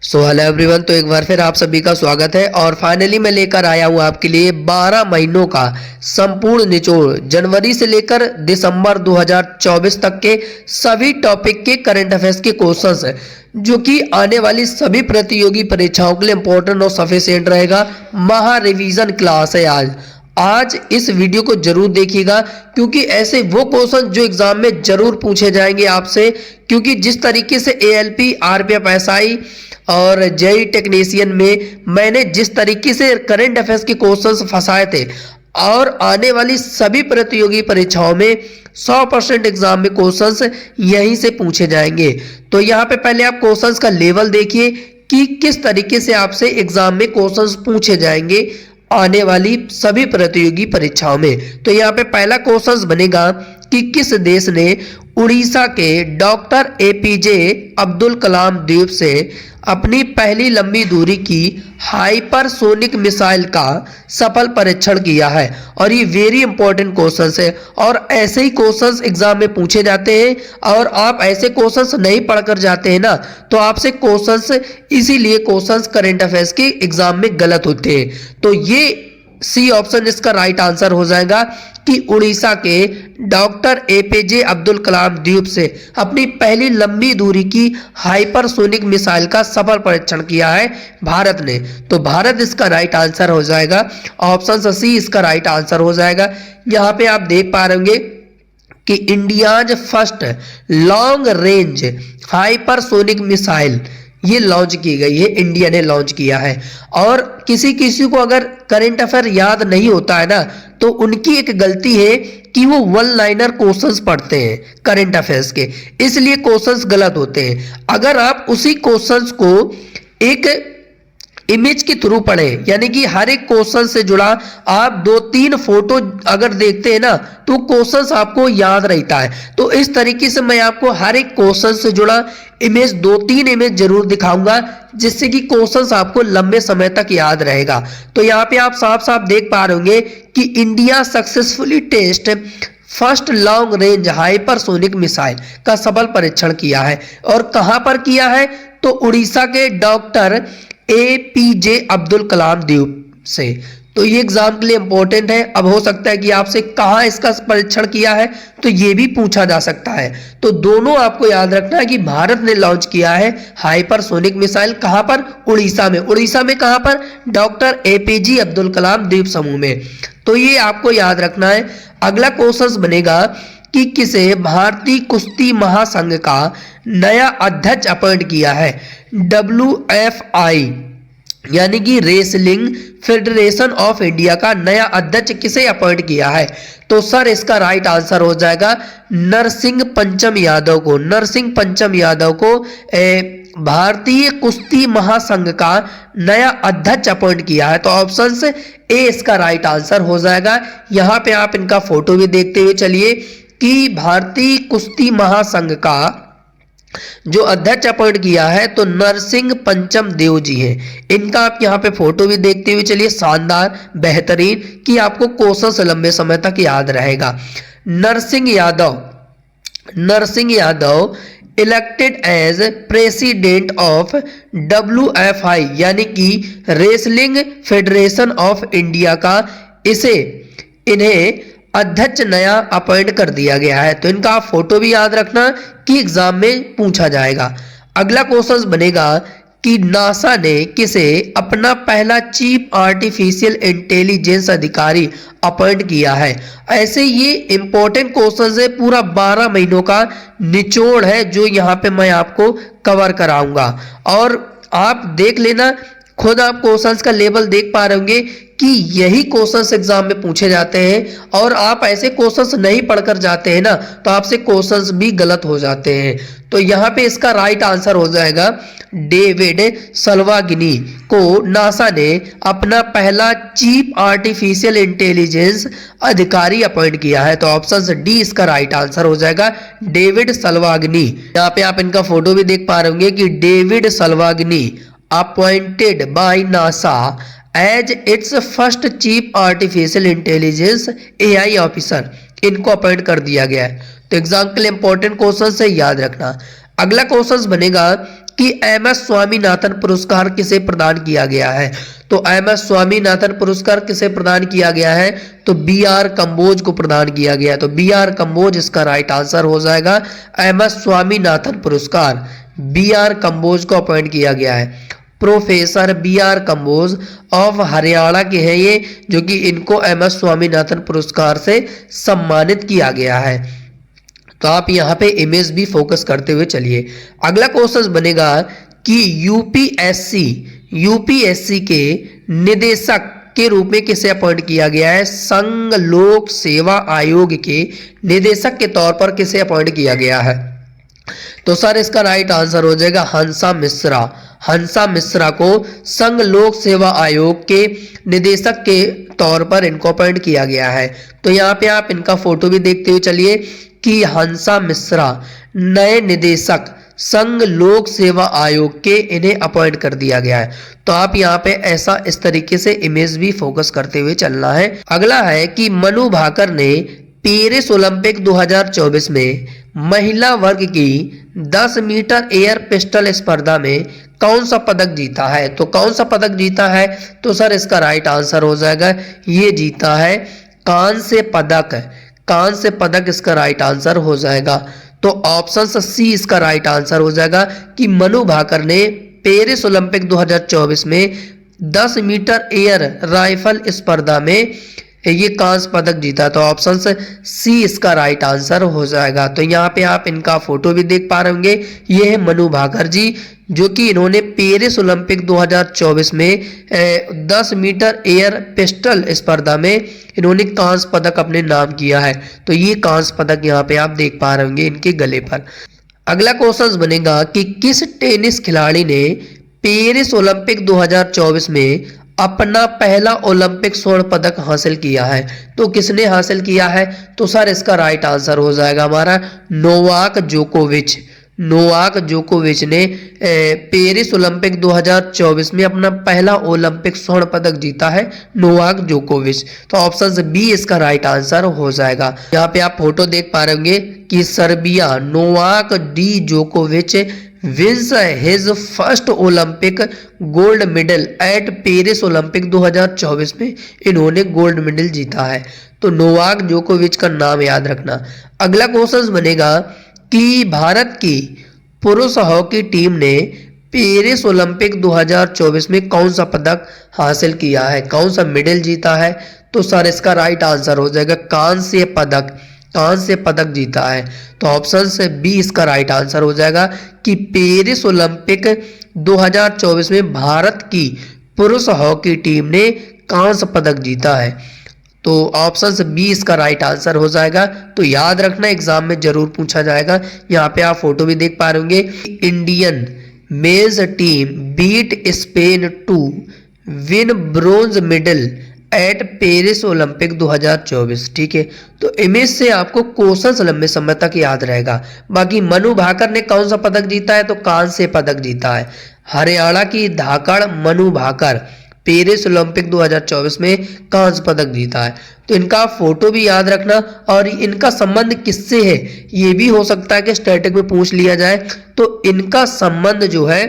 Hello everyone. तो एक बार फिर आप सभी का स्वागत है और फाइनली मैं लेकर आया हूँ आपके लिए 12 महीनों का संपूर्ण निचोड़, जनवरी से लेकर दिसंबर 2024 तक के सभी टॉपिक के करंट अफेयर्स के क्वेश्चंस हैं, जो कि आने वाली सभी प्रतियोगी परीक्षाओं के लिए इंपॉर्टेंट और सफिशिएंट रहेगा। महा रिवीजन क्लास है आज इस वीडियो को जरूर देखिएगा, क्योंकि ऐसे वो क्वेश्चन जो एग्जाम में जरूर पूछे जाएंगे आपसे, क्योंकि जिस तरीके से एएलपी, आरपीएफ, एसआई और जेई टेक्नीशियन में मैंने जिस तरीके से करंट अफेयर्स के क्वेश्चंस फंसाए थे और आने वाली सभी प्रतियोगी परीक्षाओं में 100% एग्जाम में क्वेश्चंस यहीं से पूछे जाएंगे। तो यहाँ पे पहले आप क्वेश्चंस का लेवल देखिए कि किस तरीके से आपसे एग्जाम में क्वेश्चंस पूछे जाएंगे आने वाली सभी प्रतियोगी परीक्षाओं में। तो यहाँ पे पहला क्वेश्चन बनेगा कि किस देश ने उड़ीसा के डॉक्टर एपीजे अब्दुल कलाम द्वीप से अपनी पहली लंबी दूरी की हाइपरसोनिक मिसाइल का सफल परीक्षण किया है। और ये वेरी इंपॉर्टेंट क्वेश्चंस है और ऐसे ही क्वेश्चंस एग्जाम में पूछे जाते हैं, और आप ऐसे क्वेश्चंस नहीं पढ़कर जाते हैं ना, तो आपसे क्वेश्चंस इसीलिए क्वेश्चंस करंट अफेयर्स के एग्जाम में गलत होते हैं। तो ये सी ऑप्शन इसका राइट आंसर हो जाएगा कि उड़ीसा के डॉक्टर एपीजे अब्दुल कलाम द्वीप से अपनी पहली लंबी दूरी की हाइपरसोनिक मिसाइल का सफल परीक्षण किया है भारत ने। तो भारत इसका राइट आंसर हो जाएगा, ऑप्शन सी इसका राइट आंसर हो जाएगा। यहाँ पे आप देख पा रहे होंगे कि India's first long range hypersonic missile ये लॉन्च की गई है, इंडिया ने लॉन्च किया है। और किसी किसी को अगर करंट अफेयर याद नहीं होता है ना, तो उनकी एक गलती है कि वो वन लाइनर क्वेश्चंस पढ़ते हैं करंट अफेयर्स के, इसलिए क्वेश्चंस गलत होते हैं। अगर आप उसी क्वेश्चंस को एक इमेज के थ्रू पढ़े, यानी कि हर एक क्वेश्चन से जुड़ा आप 2-3 फोटो अगर देखते हैं ना, तो क्वेश्चंस आपको याद रहता है। तो इस तरीके से मैं आपको हर एक क्वेश्चन से जुड़ा इमेज 2-3 इमेज जरूर दिखाऊंगा, जिससे कि क्वेश्चंस आपको लंबे समय तक याद रहेगा। तो यहाँ पे आप साफ साफ देख पा रहे होंगे कि India successfully test first long range hypersonic missile का सफल परीक्षण किया है। और कहां पर किया है? तो उड़ीसा के डॉक्टर एपीजे अब्दुल कलाम द्वीप से। तो ये एग्जाम के लिए इंपॉर्टेंट है। अब हो सकता है कि आपसे कहां इसका परीक्षण किया है, तो ये भी पूछा जा सकता है। तो दोनों आपको याद रखना है कि भारत ने लॉन्च किया है हाइपरसोनिक मिसाइल, कहां पर? उड़ीसा में। उड़ीसा में कहां पर? डॉक्टर एपीजे अब्दुल कलाम द्वीप समूह में। तो ये आपको याद रखना है। अगला क्वेश्चन बनेगा कि किसे भारतीय कुश्ती महासंघ का नया अध्यक्ष अपॉइंट किया है? WFI यानी कि रेसलिंग फेडरेशन ऑफ इंडिया का नया अध्यक्ष किसे अपॉइंट किया है? तो सर इसका राइट आंसर हो जाएगा नरसिंह पंचम यादव को। नरसिंह पंचम यादव को भारतीय कुश्ती महासंघ का नया अध्यक्ष अपॉइंट किया है। तो ऑप्शन ए इसका राइट आंसर हो जाएगा। यहाँ पे आप इनका फोटो भी देखते हुए चलिए कि भारतीय कुश्ती महासंघ का जो अध्यक्ष अपॉइंट किया है तो नरसिंह पंचम देव जी हैं। इनका आप यहाँ पे फोटो भी देखते हुए चलिए, शानदार, बेहतरीन, कि आपको क्वेश्चन लंबे समय तक याद रहेगा। Narsingh Yadav elected as president of WFI यानी कि रेसलिंग फेडरेशन ऑफ इंडिया का इन्हें अध्यक्ष नया अपॉइंट कर दिया गया है। तो इनका आप फोटो भी याद रखना कि एग्जाम में पूछा जाएगा। अगला क्वेश्चन बनेगा कि नासा ने किसे अपना पहला चीफ आर्टिफिशियल इंटेलिजेंस अधिकारी अपॉइंट किया है? ऐसे ये इंपॉर्टेंट क्वेश्चन है, पूरा 12 महीनों का निचोड़ है जो यहाँ पे मैं आपको कवर कराऊंगा। और आप देख लेना, खुद आप क्वेश्चंस का लेवल देख पा रहे होंगे कि यही क्वेश्चंस एग्जाम में पूछे जाते हैं, और आप ऐसे क्वेश्चंस नहीं पढ़कर जाते हैं ना, तो आपसे क्वेश्चंस भी गलत हो जाते हैं। तो यहाँ पे इसका राइट आंसर हो जाएगा डेविड सल्वागिनी को नासा ने अपना पहला चीफ आर्टिफिशियल इंटेलिजेंस अधिकारी अपॉइंट किया है। तो ऑप्शन डी इसका राइट आंसर हो जाएगा, डेविड सल्वागिनी। यहाँ पे आप इनका फोटो भी देख पा रहे होंगे कि David Salvagnini appointed by NASA as its first chief artificial intelligence AI officer, इनको अपॉइंट कर दिया गया है। तो एग्जाम के लिए इंपॉर्टेंट क्वेश्चन से याद रखना। अगला क्वेश्चन बनेगा कि एम.एस. स्वामीनाथन पुरस्कार किसे प्रदान किया गया है। तो एम.एस. स्वामीनाथन पुरस्कार किसे प्रदान किया गया है, तो बी.आर. कंबोज को प्रदान किया गया है। तो बी.आर. कंबोज इसका राइट आंसर हो जाएगा। एम.एस. स्वामीनाथन पुरस्कार बी.आर. कंबोज को अपॉइंट किया गया है। Professor B R. Kamboj of Haryana के हैं ये, जो कि इनको एम.एस. स्वामीनाथन पुरस्कार से सम्मानित किया गया है। तो आप यहाँ पे इमेज भी फोकस करते हुए चलिए। अगला क्वेश्चन बनेगा कि यूपीएससी के निदेशक के रूप में किसे अपॉइंट किया गया है। संघ लोक सेवा आयोग के निदेशक के तौर पर किसे अपॉइंट किया गया है। तो सर इसका राइट आंसर हो जाएगा हंसा मिश्रा। हंसा मिश्रा को संघ लोक सेवा आयोग के निदेशक के तौर पर इनको अपॉइंट किया गया है। तो यहाँ पे आप इनका फोटो भी देखते हुए चलिए कि हंसा मिश्रा नए निदेशक संघ लोक सेवा आयोग के इन्हें अपॉइंट कर दिया गया है। तो आप यहाँ पे ऐसा इस तरीके से इमेज भी फोकस करते हुए चलना है। अगला है कि मनु भाकर ने पेरिस ओलंपिक 2024 में महिला वर्ग की 10 मीटर एयर पिस्टल स्पर्धा में कौन सा पदक जीता है। तो कौन सा पदक जीता है, तो सर इसका राइट आंसर हो जाएगा, ये जीता है कांस्य पदक। कांस्य पदक इसका राइट आंसर हो जाएगा। तो ऑप्शन सी इसका राइट आंसर हो जाएगा कि मनु भाकर ने पेरिस ओलंपिक 2024 में 10 मीटर एयर राइफल स्पर्धा में ये कांस्य पदक जीता। तो ऑप्शन सी इसका राइट आंसर हो जाएगा। तो यहाँ पे आप इनका फोटो भी देख पा रहे होंगे, ये है मनु भाकर जी, जो कि इन्होंने पेरिस ओलंपिक 2024 में 10 मीटर एयर पिस्टल स्पर्धा में इन्होंने कांस्य पदक अपने नाम किया है। तो ये कांस्य पदक यहाँ पे आप देख पा रहे होंगे इनके गले पर। अगला क्वेश्चन बनेगा कि किस टेनिस खिलाड़ी ने पेरिस ओलंपिक 2024 में अपना पहला ओलंपिक स्वर्ण पदक हासिल किया है। तो किसने हासिल किया है, तो सर इसका राइट आंसर हो जाएगा हमारा नोवाक जोकोविच। नोवाक जोकोविच ने पेरिस ओलंपिक 2024 में अपना पहला ओलंपिक स्वर्ण पदक जीता है, नोवाक जोकोविच। तो ऑप्शन बी इसका राइट आंसर हो जाएगा। यहाँ पे आप फोटो देख पा रहे होंगे कि Serbia Novak Djokovic wins his first Olympic gold medal at Paris Olympic 2024 में इन्होंने गोल्ड मेडल जीता है। तो नोवाक जोकोविच का नाम याद रखना। अगला क्वेश्चन बनेगा कि भारत की पुरुष हॉकी टीम ने पेरिस ओलंपिक 2024 में कौन सा पदक हासिल किया है, कौन सा मेडल जीता है। तो सर इसका राइट आंसर हो जाएगा कांस्य पदक। कांस्य पदक जीता है। तो ऑप्शन से बी इसका राइट आंसर हो जाएगा कि पेरिस ओलंपिक 2024 में भारत की पुरुष हॉकी टीम ने कांस्य पदक जीता है। तो ऑप्शन से बी इसका राइट आंसर हो जाएगा। तो याद रखना, एग्जाम में जरूर पूछा जाएगा। यहाँ पे आप फोटो भी देख पा रहे होंगे, Indian men's team beat Spain to win bronze medal at Paris Olympic 2024। ठीक है, तो इमेज से आपको क्वेश्चन लंबे समय तक याद रहेगा। बाकी मनु भाकर ने कौन सा पदक जीता है, तो कांस्य पदक जीता है। हरियाणा की धाकड़ मनु भाकर पेरिस ओलंपिक 2024 में कांस्य पदक जीता है। तो इनका फोटो भी याद रखना, और इनका संबंध किससे है ये भी हो सकता है कि स्टैटिक में पूछ लिया जाए। तो इनका संबंध जो है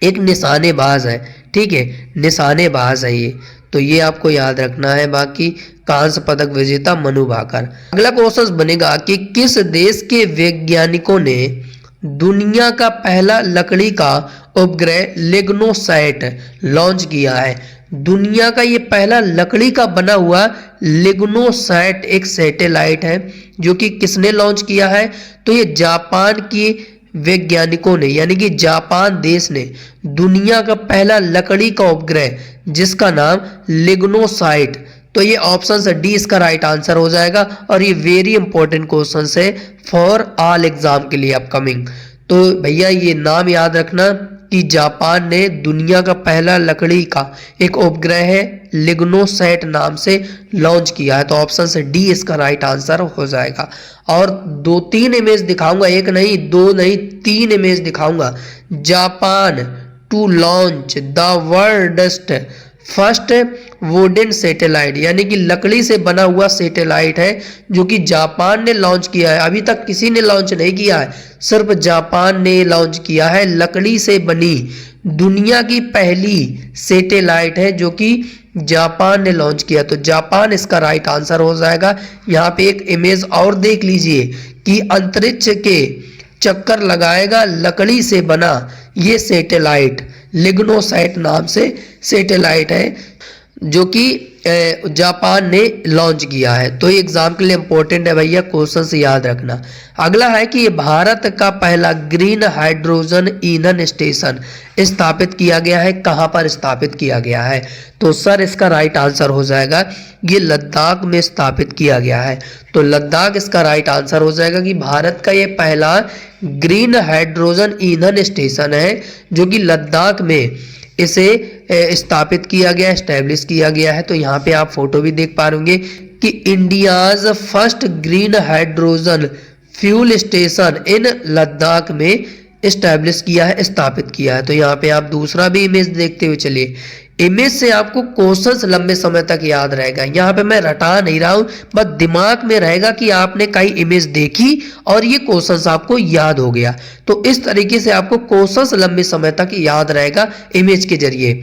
एक निशानेबाज है। ठीक है, निशानेबाज है ये, तो ये आपको याद रखना है। बाकी कांस्य पदक विजेता मनु भाकर। अगला क्वेश्चन बनेगा कि किस देश के वैज्ञानिकों ने दुनिया का पहला लकड़ी का उपग्रह लिग्नोसैट लॉन्च किया है। दुनिया का ये पहला लकड़ी का बना हुआ लिग्नोसैट एक सैटेलाइट है, जो कि किसने लॉन्च किया है, तो ये जापान की वैज्ञानिकों ने, यानी कि जापान देश ने दुनिया का पहला लकड़ी का उपग्रह जिसका नाम लिग्नोसाइट। तो ये ऑप्शन से डी इसका राइट आंसर हो जाएगा। और ये वेरी इंपॉर्टेंट क्वेश्चन है फॉर ऑल एग्जाम के लिए अपकमिंग। तो भैया ये नाम याद रखना कि जापान ने दुनिया का पहला लकड़ी का एक उपग्रह है लिग्नोसैट नाम से लॉन्च किया है। तो ऑप्शन से डी इसका राइट आंसर हो जाएगा। और 2-3 इमेज दिखाऊंगा, एक नहीं 2 नहीं 3 इमेज दिखाऊंगा। Japan to launch the world's first wooden satellite, यानी कि लकड़ी से बना हुआ सैटेलाइट है जो कि जापान ने लॉन्च किया है। अभी तक किसी ने लॉन्च नहीं किया है, सिर्फ जापान ने लॉन्च किया है। लकड़ी से बनी दुनिया की पहली सैटेलाइट है जो कि जापान ने लॉन्च किया, तो जापान इसका राइट आंसर हो जाएगा। यहाँ पे एक इमेज और देख लीजिए कि अंतरिक्ष के चक्कर लगाएगा लकड़ी से बना ये सैटेलाइट, लिग्नोसैट नाम से सैटेलाइट है जो कि जापान ने लॉन्च किया है। तो ये एग्जाम के लिए इंपॉर्टेंट है भैया, क्वेश्चन से याद रखना। अगला है कि ये भारत का पहला ग्रीन हाइड्रोजन ईंधन स्टेशन स्थापित किया गया है, कहाँ पर स्थापित किया गया है? तो सर इसका राइट आंसर हो जाएगा ये लद्दाख में स्थापित किया गया है। तो लद्दाख इसका राइट आंसर हो जाएगा कि भारत का ये पहला ग्रीन हाइड्रोजन ईंधन स्टेशन है जो कि लद्दाख में इसे स्थापित किया गया, एस्टेब्लिश किया गया है। तो यहाँ पे आप फोटो भी देख पा रहे कि India's first green hydrogen fuel station इन लद्दाख में एस्टेब्लिश किया है, स्थापित किया है। तो यहाँ पे आप दूसरा भी इमेज देखते हुए चलिए। इमेज से आपको क्वेश्चंस लंबे समय तक याद रहेगा। यहाँ पे मैं रटा नहीं रहा हूँ, बस दिमाग में रहेगा कि आपने कई इमेज देखी और ये क्वेश्चंस आपको याद हो गया। तो इस तरीके से आपको क्वेश्चंस लंबे समय तक याद रहेगा इमेज के जरिए।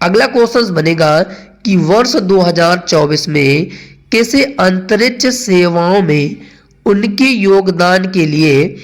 अगला क्वेश्चन बनेगा कि वर्ष 2024 में किसे अंतरिक्ष सेवाओं में उनके योगदान के लिए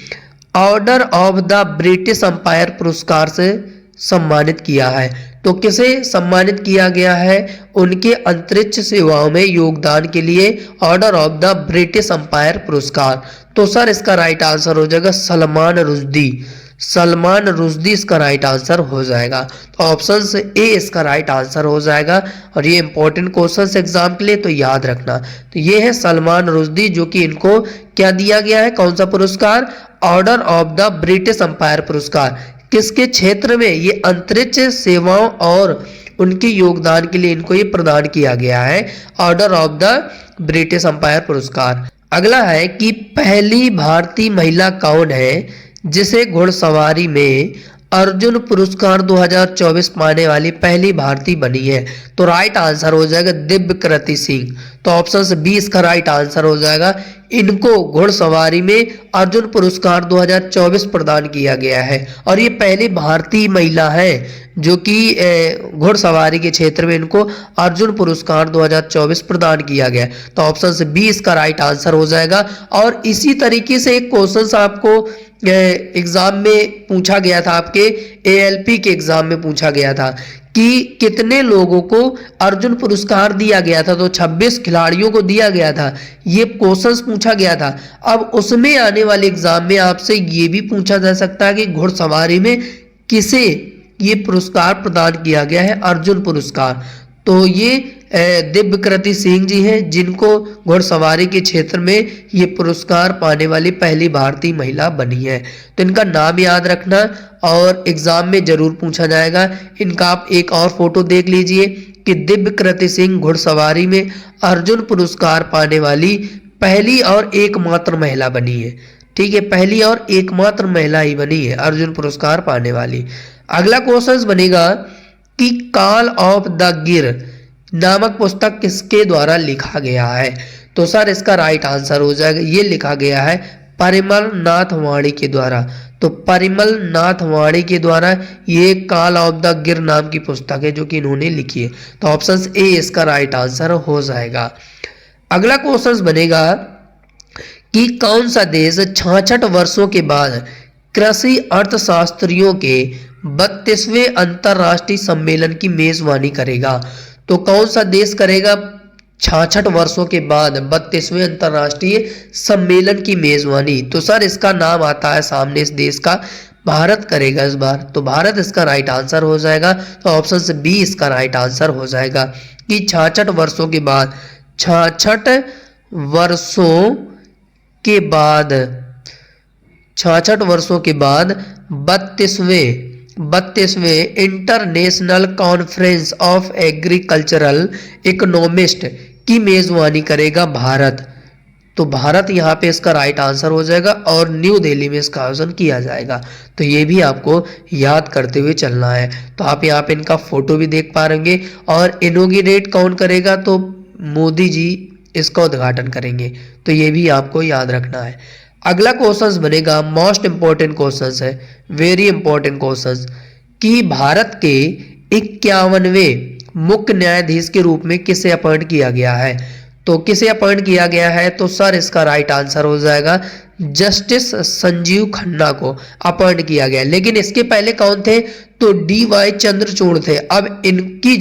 Order of the British Empire पुरस्कार से सम्मानित किया है? तो किसे सम्मानित किया गया है उनके अंतरिक्ष सेवाओं में योगदान के लिए Order of the British Empire पुरस्कार? तो सर इसका राइट आंसर हो जाएगा सलमान रुश्दी। सलमान रुश्दी इसका राइट आंसर हो जाएगा। तो ऑप्शन से ए इसका राइट आंसर हो जाएगा। और ये इंपॉर्टेंट क्वेश्चन एग्जाम के लिए, तो याद रखना। तो ये है सलमान रुश्दी जो कि इनको क्या दिया गया है, कौन सा पुरस्कार? Order of the British Empire पुरस्कार। किसके क्षेत्र में? ये अंतरिक्ष सेवाओं और उनके योगदान के लिए इनको ये प्रदान किया गया है, Order of the British Empire पुरस्कार। अगला है कि पहली भारतीय महिला कौन है जिसे घुड़सवारी में अर्जुन पुरस्कार 2024 पाने वाली पहली भारतीय बनी है? तो राइट आंसर हो जाएगा दिव्यकृति सिंह। तो ऑप्शन से बी इसका राइट आंसर हो जाएगा। इनको घुड़सवारी में अर्जुन पुरस्कार 2024 प्रदान किया गया है और ये पहली भारतीय महिला है जो कि घुड़सवारी के क्षेत्र में इनको अर्जुन पुरस्कार 2024 प्रदान किया गया। तो ऑप्शन से बी इसका राइट आंसर हो जाएगा। और इसी तरीके से एक क्वेश्चन आपको एग्जाम में पूछा गया था, आपके ALP के एग्जाम में पूछा गया था कि कितने लोगों को अर्जुन पुरस्कार दिया गया था? तो 26 खिलाड़ियों को दिया गया था, ये क्वेश्चंस पूछा गया था। अब उसमें आने वाले एग्जाम में आपसे ये भी पूछा जा सकता है कि घुड़सवारी में किसे ये पुरस्कार प्रदान किया गया है, अर्जुन पुरस्कार? तो ये दिव्यकृति सिंह जी हैं जिनको घुड़सवारी के क्षेत्र में ये पुरस्कार पाने वाली पहली भारतीय महिला बनी है। तो इनका नाम याद रखना और एग्जाम में जरूर पूछा जाएगा। इनका आप एक और फोटो देख लीजिए कि दिव्यकृति सिंह घुड़सवारी में अर्जुन पुरस्कार पाने वाली पहली और एकमात्र महिला बनी है। ठीक है, पहली और एकमात्र महिला ही बनी है अर्जुन पुरस्कार पाने वाली। अगला क्वेश्चन बनेगा कि कॉल ऑफ द गिर नामक पुस्तक किसके द्वारा लिखा गया है? तो सर इसका राइट आंसर हो जाएगा, ये लिखा गया है परिमल नाथ वाणी के द्वारा। तो परिमल नाथ वाणी के द्वारा ये कॉल ऑफ द गिर नाम की पुस्तक है जो कि इन्होंने लिखी है। तो ऑप्शन ए इसका राइट आंसर हो जाएगा। अगला क्वेश्चन बनेगा कि कौन सा देश 66 वर्षों के बाद कृषि अर्थशास्त्रियों के 32वें अंतरराष्ट्रीय सम्मेलन की मेजबानी करेगा? तो कौन सा देश करेगा 66 वर्षों के बाद 32वें अंतरराष्ट्रीय सम्मेलन की मेजबानी? तो सर इसका नाम आता है सामने इस देश का, भारत करेगा इस बार। तो भारत इसका राइट आंसर हो जाएगा। तो ऑप्शन से बी इसका राइट आंसर हो जाएगा कि 66 वर्षों के बाद 66 वर्षों के बाद 32वें international conference of agricultural economist की मेजबानी करेगा भारत। तो भारत यहाँ पे इसका राइट आंसर हो जाएगा और न्यू दिल्ली में इसका आयोजन किया जाएगा। तो ये भी आपको याद करते हुए चलना है। तो आप यहाँ पे इनका फोटो भी देख पा रहेंगे और इनॉग्रेट कौन करेगा, तो मोदी जी इसका उद्घाटन करेंगे। तो ये भी आपको याद रखना है। अगला क्वेश्चन बनेगा मोस्ट इंपॉर्टेंट क्वेश्चन है, वेरी इंपॉर्टेंट क्वेश्चन, कि भारत के 51वें मुख्य न्यायाधीश के रूप में किसे अपॉइंट किया गया है। तो किसे अपॉइंट किया गया है, तो सर इसका राइट आंसर हो जाएगा जस्टिस संजीव खन्ना को अपॉइंट किया गया। लेकिन इसके पहले कौन थे, तो DY चंद्रचूड़ थे। अब इनकी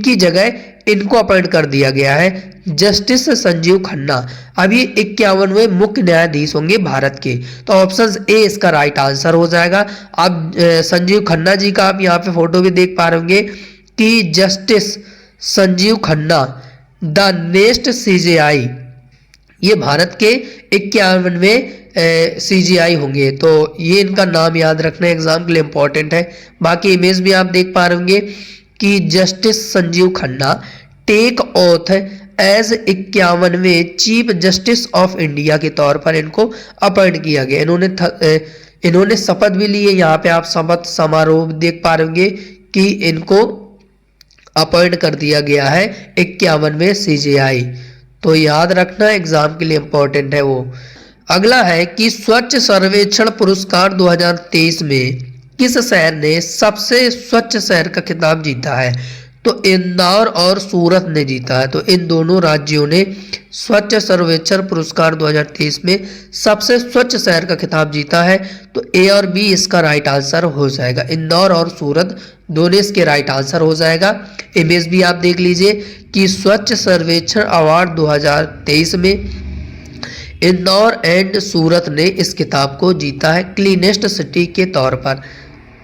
जगह इनको अपॉइंट कर दिया गया है जस्टिस संजीव खन्ना। अब ये 51वें मुख्य न्यायाधीश होंगे भारत के। तो ऑप्शन ए इसका राइट आंसर हो जाएगा। अब संजीव खन्ना जी का आप यहाँ पे फोटो भी देख पा रहे होंगे कि justice Sanjiv Khanna the next CJI, ये भारत के 51वें CJI होंगे। तो ये इनका नाम याद रखना एग्जाम के लिए इंपॉर्टेंट है। बाकी इमेज भी आप देख पा रहे होंगे कि justice Sanjiv Khanna take oath as 51वें चीफ जस्टिस ऑफ इंडिया के तौर पर इनको अपॉइंट किया गया। इन्होंने शपथ भी ली है। यहाँ पे आप शपथ समारोह देख पा रहे होंगे कि इनको अपॉइंट कर दिया गया है 51वें CJI। तो याद रखना एग्जाम के लिए इंपॉर्टेंट है वो। अगला है कि स्वच्छ सर्वेक्षण पुरस्कार 2023 में किस शहर ने सबसे स्वच्छ शहर का खिताब जीता है। तो इंदौर और सूरत ने जीता है। तो इन दोनों राज्यों ने स्वच्छ सर्वेक्षण पुरस्कार 2023 में सबसे स्वच्छ शहर का खिताब जीता है। तो ए और बी इसका राइट आंसर हो जाएगा। इंदौर और सूरत दोनों इसके राइट आंसर हो जाएगा। इमेज भी आप देख लीजिए कि स्वच्छ सर्वेक्षण अवार्ड 2023 में इंदौर एंड सूरत ने इस खिताब को जीता है क्लीनेस्ट सिटी के तौर पर।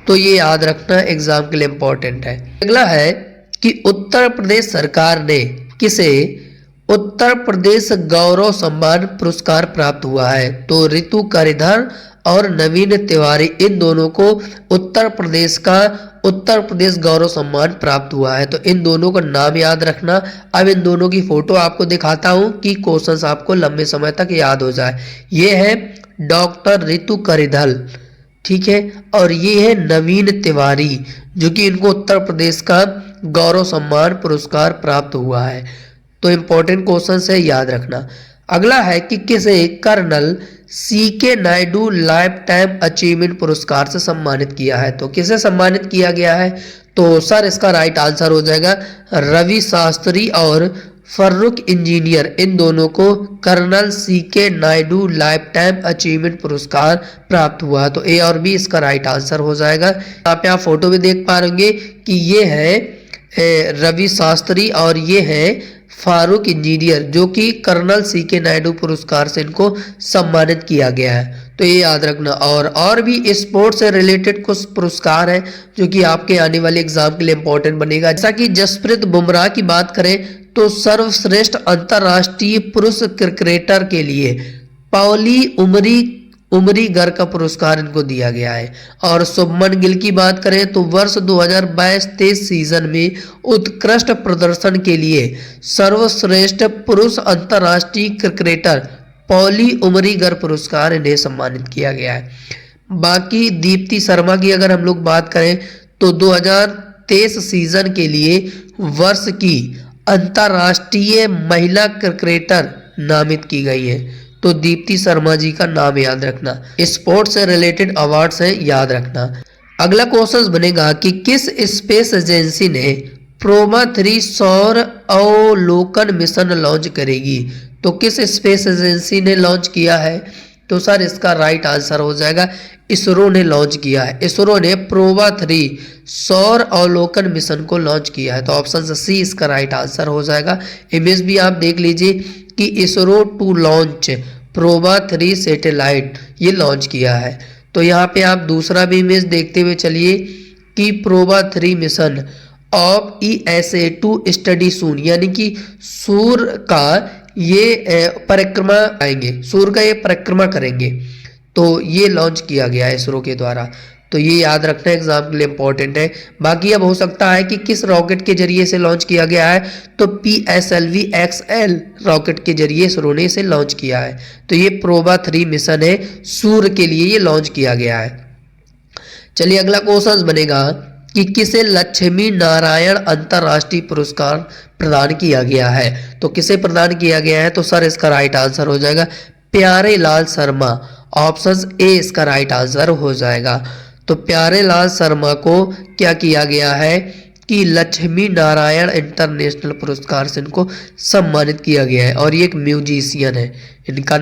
तो ये याद रखना एग्जाम के लिए इंपॉर्टेंट है। अगला है कि उत्तर प्रदेश सरकार ने किसे उत्तर प्रदेश गौरव सम्मान पुरस्कार प्राप्त हुआ है। तो ऋतु करिधर और नवीन तिवारी, इन दोनों को उत्तर प्रदेश गौरव सम्मान प्राप्त हुआ है। तो इन दोनों का नाम याद रखना। अब इन दोनों की फोटो आपको दिखाता हूं कि क्वेश्चंस आपको लंबे समय तक याद हो जाए। ये है डॉक्टर ऋतु करिधर, ठीक है, और ये है नवीन तिवारी, जो कि इनको उत्तर प्रदेश का गौरव सम्मान पुरस्कार प्राप्त हुआ है। तो इंपॉर्टेंट क्वेश्चन है, याद रखना। अगला है कि किसे Colonel CK Naidu lifetime achievement पुरस्कार से सम्मानित किया है। तो किसे सम्मानित किया गया है, तो सर इसका राइट आंसर हो जाएगा रवि शास्त्री और फर्रुख इंजीनियर, इन दोनों को Colonel CK Naidu lifetime achievement पुरस्कार प्राप्त हुआ। तो ए और बी इसका राइट आंसर हो जाएगा। यहाँ पे आप फोटो भी देख पा रहे कि ये है रवि शास्त्री और ये है फारूक इंजीनियर, जो कि कर्नल CK नायडू पुरस्कार से इनको सम्मानित किया गया है। तो ये याद रखना। और भी स्पोर्ट्स से रिलेटेड कुछ पुरस्कार हैं जो कि आपके आने वाले एग्जाम के लिए इंपॉर्टेंट बनेगा। जैसा कि जसप्रीत बुमराह की बात करें तो सर्वश्रेष्ठ अंतर्राष्ट्रीय पुरुष क्रिकेटर के लिए पाउली उमरीगर का पुरस्कार इनको दिया गया है। और शुभमन गिल की बात करें तो वर्ष 2022-23 सीजन में उत्कृष्ट प्रदर्शन के लिए सर्वश्रेष्ठ पुरुष अंतर्राष्ट्रीय क्रिकेटर पाउली उमरीगर पुरस्कार इन्हें सम्मानित किया गया है। बाकी दीप्ति शर्मा की अगर हम लोग बात करें तो 2023 सीजन के लिए वर्ष की अंतर्राष्ट्रीय महिला क्रिकेटर नामित की गई है। तो दीप्ति शर्मा जी का नाम याद रखना। स्पोर्ट्स से रिलेटेड अवार्ड्स हैं, याद रखना। अगला क्वेश्चन बनेगा कि किस स्पेस एजेंसी ने प्रोमा 3 सौर अवलोकन मिशन लॉन्च करेगी। तो किस स्पेस एजेंसी ने लॉन्च किया है, तो सर इसका राइट आंसर हो जाएगा इसरो ने लॉन्च किया है। इसरो ने प्रोमा 3 सौर अवलोकन मिशन को लॉन्च किया है। तो ऑप्शन सी इसका राइट आंसर हो जाएगा। इमेज भी आप देख लीजिए कि इसरो टू लॉन्च प्रोमा 3 सैटेलाइट ये लॉन्च किया है। तो यहाँ पे आप दूसरा भी इमेज देखते हुए चलिए कि Proba 3 mission of ESA to study sun, यानी कि सूर्य का ये परिक्रमा आएंगे, सूर्य का ये परिक्रमा करेंगे। तो ये लॉन्च किया गया है इसरो के द्वारा। तो ये याद रखना एग्जाम के लिए इंपॉर्टेंट है। बाकी अब हो सकता है कि किस रॉकेट के जरिए से लॉन्च किया गया है, तो PSLV XL रॉकेट के जरिए इसरो ने इसे लॉन्च किया है। तो ये प्रोबा 3 मिशन है, सूर्य के लिए ये लॉन्च किया गया है। चलिए अगला क्वेश्चन बनेगा कि किसे लक्ष्मी नारायण अंतरराष्ट्रीय पुरस्कार प्रदान किया गया है। तो किसे प्रदान किया गया है, तो सर इसका राइट आंसर हो जाएगा प्यारे लाल शर्मा। ऑप्शन ए इसका राइट आंसर हो जाएगा। तो प्यारे लाल शर्मा को क्या किया गया है कि लक्ष्मी नारायण इंटरनेशनल पुरस्कार से इनको सम्मानित किया गया है, और ये एक म्यूजिशियन है। इनका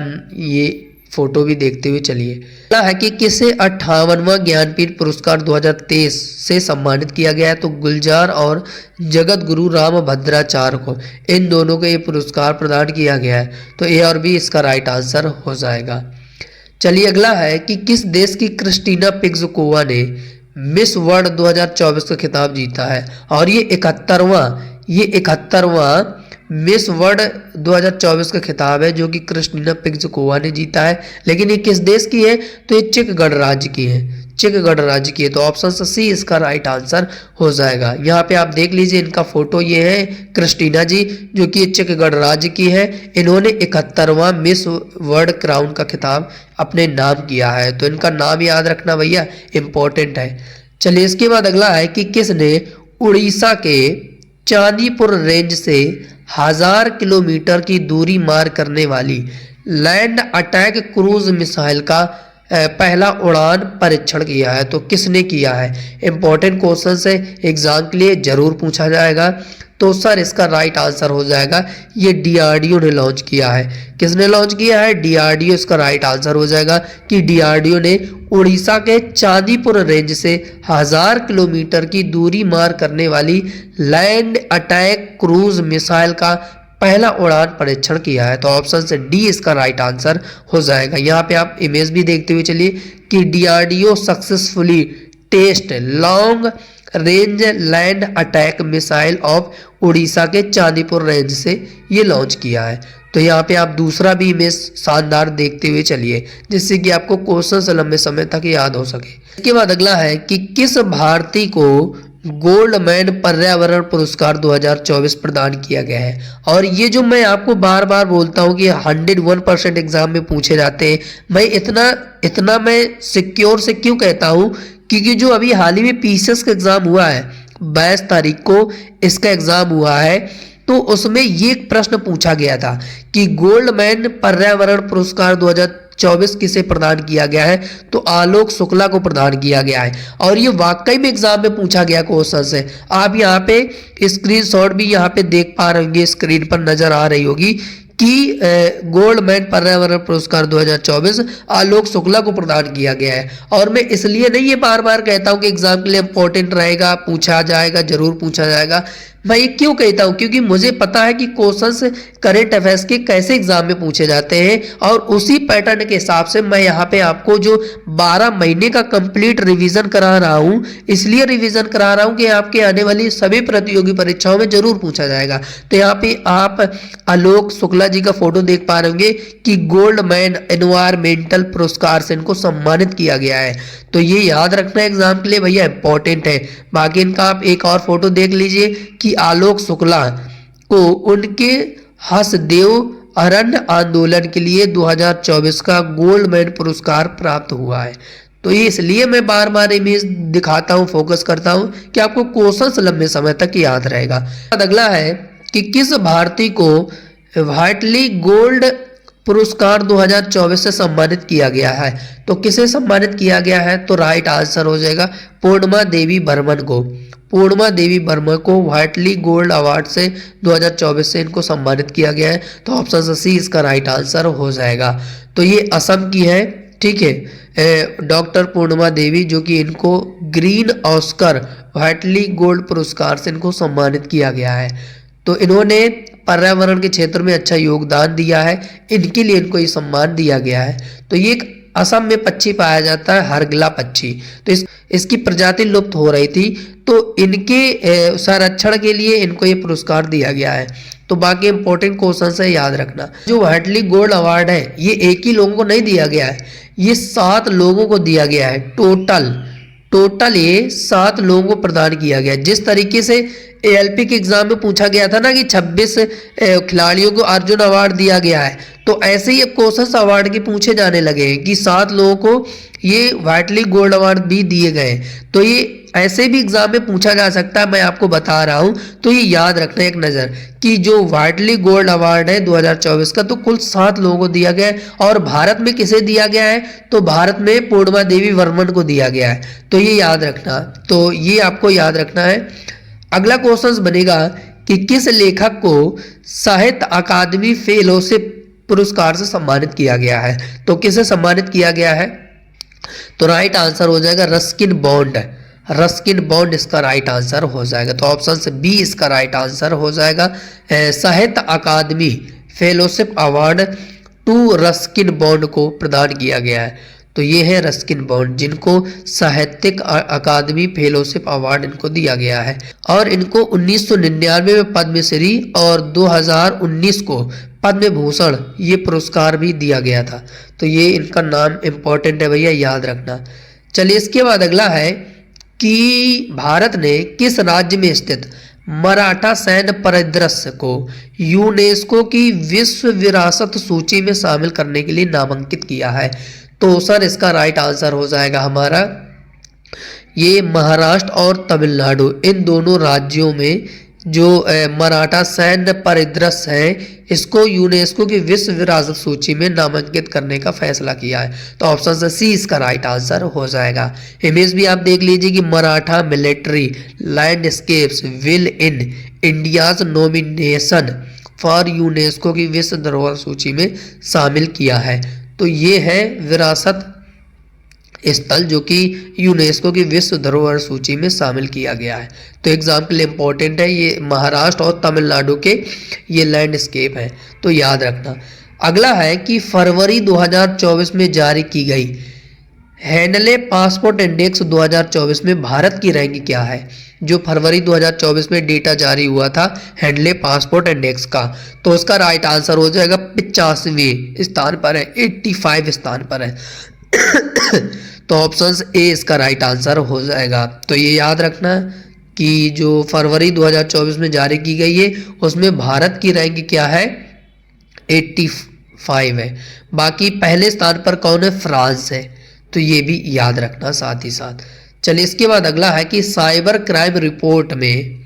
ये फोटो भी देखते हुए चलिए। अगला है कि किसे 58वां ज्ञानपीठ पुरस्कार 2023 से सम्मानित किया गया है। तो गुलजार और जगत गुरु रामभद्राचार्य को, इन दोनों को ये पुरस्कार प्रदान किया गया है। तो ए और बी इसका राइट आंसर हो जाएगा। चलिए अगला है कि किस देश की क्रिस्टीना पिग्ज़कोवा ने मिस वर्ल्ड 2024 का खिताब जीता है। और ये 71वां मिस वर्ल्ड 2024 का खिताब है जो कि क्रिस्टीना पिग्ज़कोवा ने जीता है। लेकिन ये किस देश की है, तो ये चेक गणराज्य की है। चेक गणराज्य की है। तो ऑप्शन सी इसका राइट आंसर हो जाएगा। यहाँ पे आप देख लीजिए इनका फोटो, ये है क्रिस्टीना जी जो कि चेक गणराज्य की है। इन्होंने 71वां मिस वर्ल्ड क्राउन का खिताब अपने नाम किया है। तो इनका नाम याद रखना भैया, इंपॉर्टेंट है। चलिए इसके बाद अगला है कि किसने उड़ीसा के चांदीपुर रेंज से 1000 किलोमीटर की दूरी मार करने वाली लैंड अटैक क्रूज मिसाइल का पहला उड़ान परीक्षण किया है। तो किसने किया है, इंपॉर्टेंट क्वेश्चन है, एग्जाम के लिए जरूर पूछा जाएगा। तो सर इसका राइट आंसर हो जाएगा ये DRDO ने लॉन्च किया है। किसने लॉन्च किया है, DRDO इसका राइट आंसर हो जाएगा कि DRDO ने उड़ीसा के चांदीपुर रेंज से 1000 किलोमीटर की दूरी मार करने वाली लैंड अटैक क्रूज मिसाइल का पहला उड़ान परीक्षण किया है। तो ऑप्शन से डी इसका राइट आंसर हो जाएगा। यहाँ पे आप इमेज भी देखते हुए चलिए कि DRDO successfully test long range land attack missile off Orissa के चांदीपुर रेंज से ये लॉन्च किया है। तो यहाँ पे आप दूसरा भी इमेज शानदार देखते हुए चलिए जिससे कि आपको क्वेश्चन लंबे समय तक याद हो सके। इसके बाद अगला है कि किस भारतीय को गोल्डमैन पर्यावरण पुरस्कार 2024 प्रदान किया गया है। और ये जो मैं आपको बार बार बोलता हूँ कि 101% एग्जाम में पूछे जाते हैं, मैं इतना मैं सिक्योर से क्यों कहता हूँ, क्योंकि जो अभी हाल ही में PCS का एग्जाम हुआ है 22 तारीख को इसका एग्जाम हुआ है, तो उसमें ये एक प्रश्न पूछा गया था कि गोल्डमैन पर्यावरण पुरस्कार 2024 किसे प्रदान किया गया है। तो आलोक शुक्ला को प्रदान किया गया है। और ये वाकई में एग्जाम में पूछा गया क्वेश्चन है। आप यहाँ पे स्क्रीनशॉट भी यहाँ पे देख पा रहे होंगे, स्क्रीन पर नजर आ रही होगी कि गोल्डमैन पर्यावरण पुरस्कार 2024 आलोक शुक्ला को प्रदान किया गया है। और मैं इसलिए नहीं ये बार बार कहता हूँ कि एग्जाम के लिए इंपॉर्टेंट रहेगा, पूछा जाएगा, जरूर पूछा जाएगा। मैं ये क्यों कहता हूँ, क्योंकि मुझे पता है कि क्वेश्चंस करंट अफेयर्स के कैसे एग्जाम में पूछे जाते हैं, और उसी पैटर्न के हिसाब से मैं यहाँ पे आपको जो 12 महीने का कंप्लीट रिवीजन करा रहा हूँ, इसलिए रिवीजन करा रहा हूँ कि आपके आने वाली सभी प्रतियोगी परीक्षाओं में जरूर पूछा जाएगा। तो यहाँ पे आप आलोक शुक्ला जी का फोटो देख पा रहे होंगे कि गोल्डमैन एनवायरमेंटल पुरस्कार से इनको सम्मानित किया गया है। तो ये याद रखना एग्जाम के लिए भैया इंपॉर्टेंट है। बाकी इनका आप एक और फोटो देख लीजिए कि आलोक शुक्ला को उनके हसदेव अरण्य आंदोलन के लिए 2024 का गोल्डमैन पुरस्कार प्राप्त हुआ है। तो ये इसलिए मैं बार बार इमेज दिखाता हूँ, फोकस करता हूँ कि आपको क्वेश्चंस लंबे समय तक याद रहेगा। अगला है कि किस भारतीय को व्हाइटली गोल्ड पुरस्कार 2024 से सम्मानित किया गया है। तो किसे सम्मानित किया गया है, तो राइट आंसर हो जाएगा पूर्णिमा देवी बर्मन को। पूर्णिमा देवी बर्मन को व्हाइटली गोल्ड अवार्ड से 2024 से इनको सम्मानित किया गया है। तो ऑप्शन सी इसका राइट आंसर हो जाएगा। तो ये असम की है, ठीक है, डॉक्टर पूर्णिमा देवी, जो कि इनको ग्रीन ऑस्कर व्हाइटली गोल्ड पुरस्कार से इनको सम्मानित किया गया है। तो इन्होंने पर्यावरण के क्षेत्र में अच्छा योगदान दिया है, इनके लिए इनको ये सम्मान दिया गया है। तो ये एक असम में पक्षी पाया जाता है, हरगिला पक्षी। तो इसकी प्रजाति लुप्त हो रही थी, तो इनके संरक्षण के लिए इनको ये पुरस्कार दिया गया है। तो बाकी इंपॉर्टेंट क्वेश्चन है, याद रखना। जो व्हाइटली गोल्ड अवार्ड है ये एक ही लोगों को नहीं दिया गया है, ये 7 लोगों को दिया गया है। टोटल ये 7 लोगों को प्रदान किया गया। जिस तरीके से एएलपी के एग्जाम में पूछा गया था ना कि 26 खिलाड़ियों को अर्जुन अवार्ड दिया गया है, तो ऐसे ही अब क्वेश्चन अवार्ड के पूछे जाने लगे हैं कि 7 लोगों को ये व्हाइटली गोल्ड अवार्ड भी दिए गए। तो ये ऐसे भी एग्जाम में पूछा जा सकता है, मैं आपको बता रहा हूं। तो ये याद रखना एक नज़र कि जो व्हाइटली गोल्ड अवार्ड है 2024 का, तो कुल 7 लोगों को दिया गया है। और भारत में किसे दिया गया है, तो भारत में पूर्णिमा देवी वर्मन को दिया गया है। तो ये याद रखना, तो ये आपको याद रखना है। अगला क्वेश्चन बनेगा कि किस लेखक को साहित्य अकादमी फेलोशिप पुरस्कार से सम्मानित किया गया है। तो किसे सम्मानित किया गया है, तो राइट आंसर हो जाएगा रस्किन बॉन्ड। रस्किन बॉन्ड इसका राइट आंसर हो जाएगा। तो ऑप्शन से बी इसका राइट आंसर हो जाएगा। Sahitya Akademi fellowship award to Ruskin Bond को प्रदान किया गया है। तो ये है रस्किन बॉन्ड, जिनको साहित्यिक अकादमी फेलोशिप अवार्ड इनको दिया गया है। और इनको 1999 में पद्मश्री और 2019 को पद्म भूषण ये पुरस्कार भी दिया गया था। तो ये इनका नाम इम्पोर्टेंट है भैया, याद रखना। चलिए इसके बाद अगला है कि भारत ने किस राज्य में स्थित मराठा सैन्य परिदृश्य को यूनेस्को की विश्व विरासत सूची में शामिल करने के लिए नामांकित किया है। तो सर इसका राइट आंसर हो जाएगा हमारा ये महाराष्ट्र और तमिलनाडु, इन दोनों राज्यों में जो मराठा सैन्य परिदृश्य है इसको यूनेस्को की विश्व विरासत सूची में नामांकित करने का फैसला किया है। तो ऑप्शन सी इसका राइट आंसर हो जाएगा। इमेज भी आप देख लीजिए कि Maratha military landscapes will in India's nomination for UNESCO की विश्व धरोहर सूची में शामिल किया है। तो ये है विरासत स्थल जो कि यूनेस्को की विश्व धरोहर सूची में शामिल किया गया है। तो एग्जाम के लिए इम्पोर्टेंट है, ये महाराष्ट्र और तमिलनाडु के ये लैंडस्केप है, तो याद रखना। अगला है कि फरवरी 2024 में जारी की गई हैंडले पासपोर्ट इंडेक्स 2024 में भारत की रैंक क्या है। जो फरवरी 2024 में डेटा जारी हुआ था हैंडले पासपोर्ट इंडेक्स का, तो उसका राइट आंसर हो जाएगा 85वें स्थान पर है, 85 स्थान पर है। तो ऑप्शन ए इसका राइट आंसर हो जाएगा। तो ये याद रखना कि जो फरवरी 2024 में जारी की गई है उसमें भारत की रैंक क्या है, 85 है। बाकी पहले स्थान पर कौन है, फ्रांस है। तो ये भी याद रखना साथ ही साथ। चलिए इसके बाद अगला है कि साइबर क्राइम रिपोर्ट में